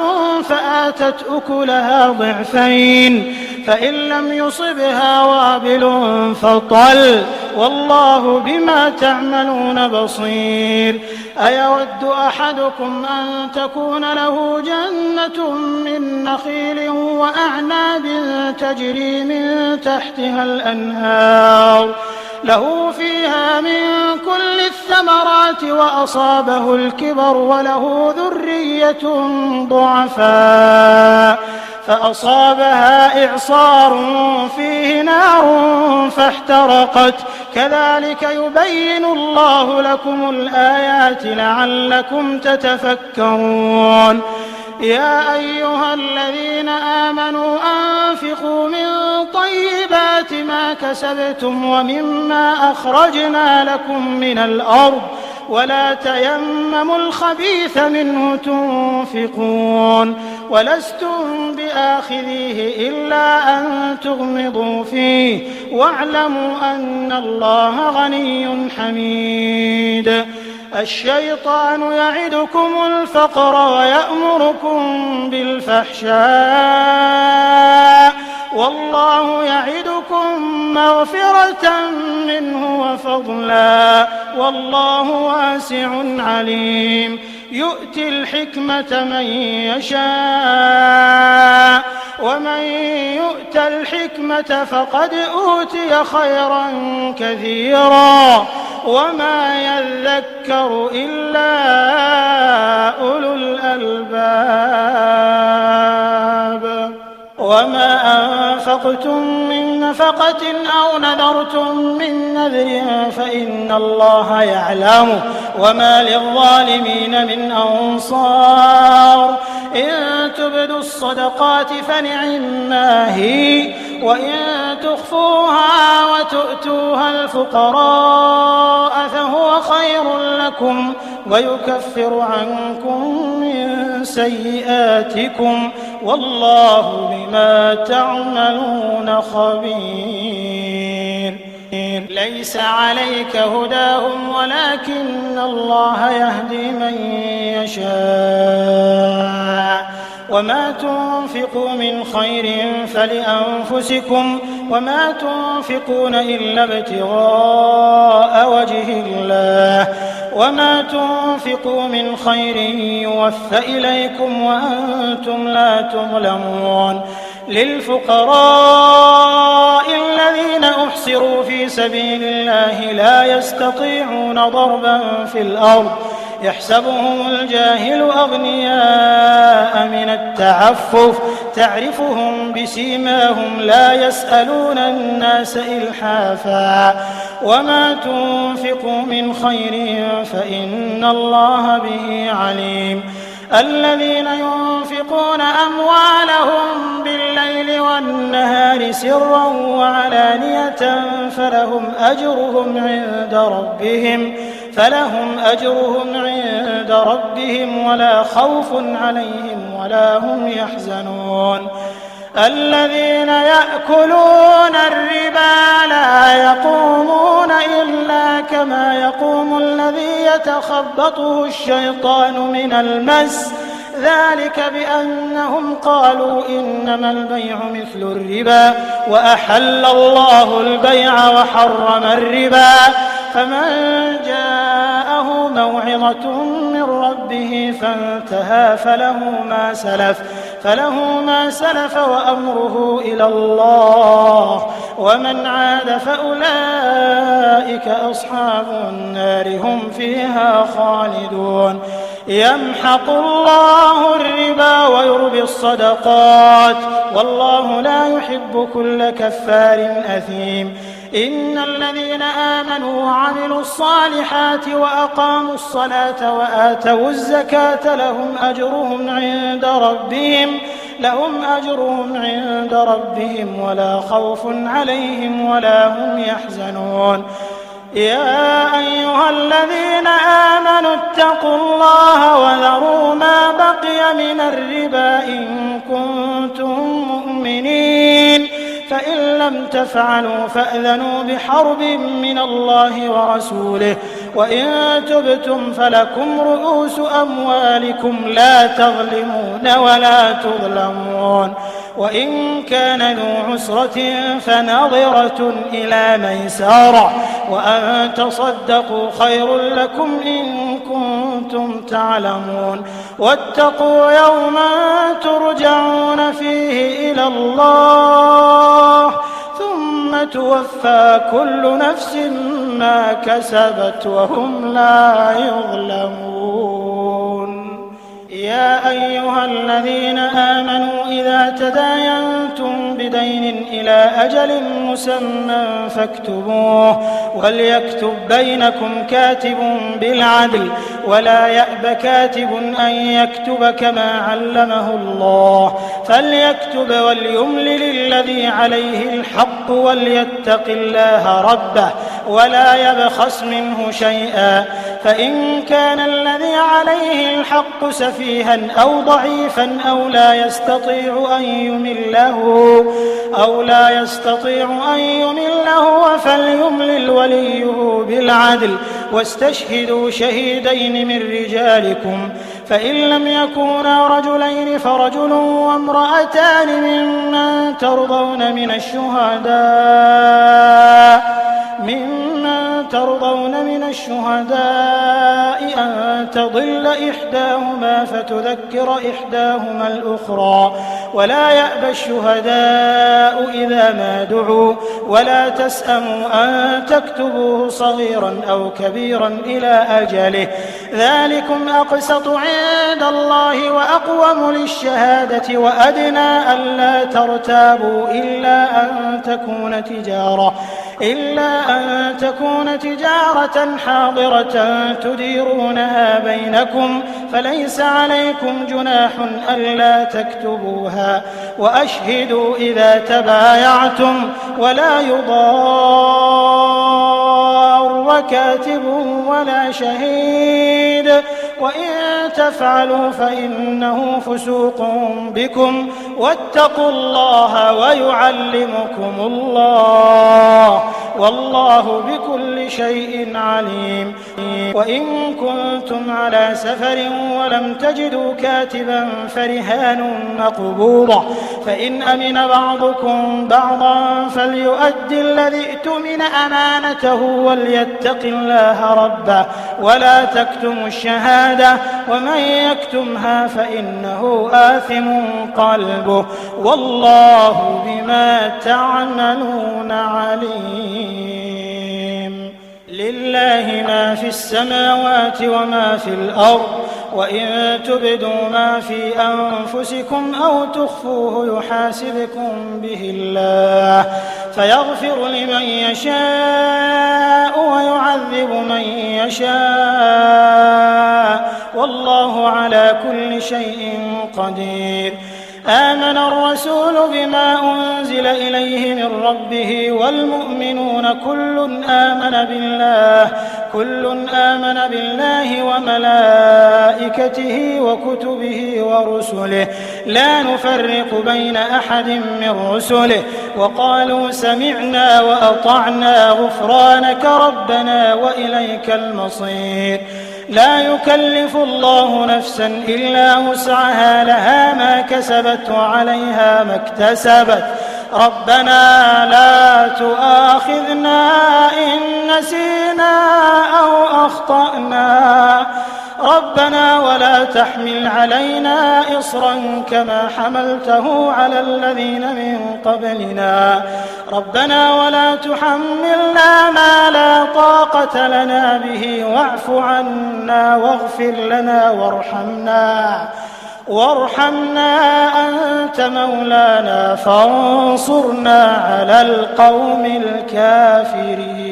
فآتت أكلها ضعفين فإن لم يصبها وابل فطل والله بما تعملون بصير. أيود أحدكم أن تكون له جنة من نخيل وأعناب تجري من تحتها الأنهار له فيها من كل الثمرات وأصابه الكبر وله ذرية ضعفاء فأصابها إعصار فيه نار فاحترقت كذلك يبين الله لكم الآيات لعلكم تتفكرون. يا أيها الذين آمنوا أنفقوا من طيبات ما كسبتم ومما أخرجنا لكم من الأرض ولا تيمموا الخبيث منه تنفقون ولستم بآخذيه إلا أن تغمضوا فيه واعلموا أن الله غني حميد. الشيطان يعدكم الفقر ويأمركم بالفحشاء والله يعدكم مغفرة منه وفضلا والله واسع عليم. يؤتي الحكمة من يشاء ومن يؤت الحكمة فقد أوتي خيرا كثيرا وما يذكر إلا أولو الألباب. وما أنفقتم من نفقة أو نذرتم من نذر فإن الله يعلمه وما للظالمين من أنصار. إن تبدوا الصدقات فنعما هي وإن تخفوها وتؤتوها الفقراء فهو خير لكم ويكفر عنكم من سيئاتكم والله بما تعملون خبير. ليس عليك هداهم ولكن الله يهدي من يشاء وما تنفقوا من خير فلأنفسكم وما تنفقون إلا ابتغاء وجه الله وما تنفقوا من خير يوفى إليكم وأنتم لا تظلمون. للفقراء الذين أحصروا في سبيل الله لا يستطيعون ضربا في الأرض يحسبهم الجاهل أغنياء من التعفف تعرفهم بسيماهم لا يسألون الناس إلحافا وما تنفقوا من خير فإن الله به عليم. الذين ينفقون أموالهم بالليل والنهار سرا وعلانية فلهم أجرهم عند ربهم ولا خوف عليهم ولا هم يحزنون. الذين يأكلون الربا لا يقومون إلا كما يقوم الذي يتخبطه الشيطان من المس ذلك بأنهم قالوا إنما البيع مثل الربا وأحل الله البيع وحرم الربا. فمن جاءه موعظة من ربه فانتهى فله ما سلف وأمره إلى الله ومن عاد فأولئك أصحاب النار هم فيها خالدون. يمحق الله الربا ويربي الصدقات والله لا يحب كل كفار أثيم. إن الذين آمنوا وعملوا الصالحات وأقاموا الصلاة وآتوا الزكاة لهم أجرهم عند ربهم ولا خوف عليهم ولا هم يحزنون. يا أيها الذين آمنوا اتقوا الله وذروا ما بقي من الربا إن كنتم مؤمنين فإن لم تفعلوا فأذنوا بحرب من الله ورسوله وإن تبتم فلكم رؤوس أموالكم لا تظلمون ولا تظلمون. وإن كان ذو عسرة فنظرة إلى ميسرة وأن تصدقوا خير لكم إن كنتم تعلمون. واتقوا يوما ترجعون فيه إلى الله ثم توفى كل نفس ما كسبت وهم لا يظلمون. يا أيها الذين آمنوا إذا تداينتم بدين إلى أجل مسمى فاكتبوه وليكتب بينكم كاتب بالعدل ولا يأب كاتب أن يكتب كما علمه الله فليكتب وليملل الذي عليه الحق وليتق الله ربه ولا يبخس منه شيئا فإن كان الذي عليه الحق سفيها أو ضعيفا أو لا يستطيع أن يمله فليملل وليه بالعدل واستشهدوا شهيدين من رجالكم فإن لم يكونا رجلين فرجل وامرأتان ممن ترضون من الشهداء أن تضل إحداهما فتذكر إحداهما الأخرى ولا يأبى الشهداء إذا ما دعوا ولا تسأموا أن تكتبوه صغيرا أو كبيرا إلى أجله ذلكم أقسط عند الله وأقوم للشهادة وأدنى ألا ترتابوا إلا أن تكون تجارة حاضرة تديرونها بينكم فليس عليكم جناح ألا تكتبوها وأشهدوا إذا تبايعتم ولا يضار كاتب ولا شهيد وإن تفعلوا فإنه فسوق بكم واتقوا الله ويعلمكم الله والله بكل شيء عليم. وإن كنتم على سفر ولم تجدوا كاتبا فرهان مقبوضة فإن أمن بعضكم بعضا فليؤدي الذي اؤتمن أمانته وليتق الله ربه ولا تكتموا الشهادة ومن يكتمها فإنه آثم قلبه والله بما تعملون عليم. لله ما في السماوات وما في الأرض وإن تبدوا ما في أنفسكم أو تخفوه يحاسبكم به الله فيغفر لمن يشاء ويعذب من يشاء والله على كل شيء قدير. آمن الرسول بما أنزل إليه من ربه والمؤمنون كل آمن بالله وملائكته وكتبه ورسله لا نفرق بين أحد من رسله وقالوا سمعنا وأطعنا غفرانك ربنا وإليك المصير. لا يكلف الله نفسا إلا وسعها لها ما كسبت وعليها ما اكتسبت ربنا لا تؤاخذنا إن نسينا أو أخطأنا ربنا ولا تحمل علينا إصرا كما حملته على الذين من قبلنا ربنا ولا تحملنا ما لا طاقة لنا به واعف عنا واغفر لنا وارحمنا أنت مولانا فانصرنا على القوم الكافرين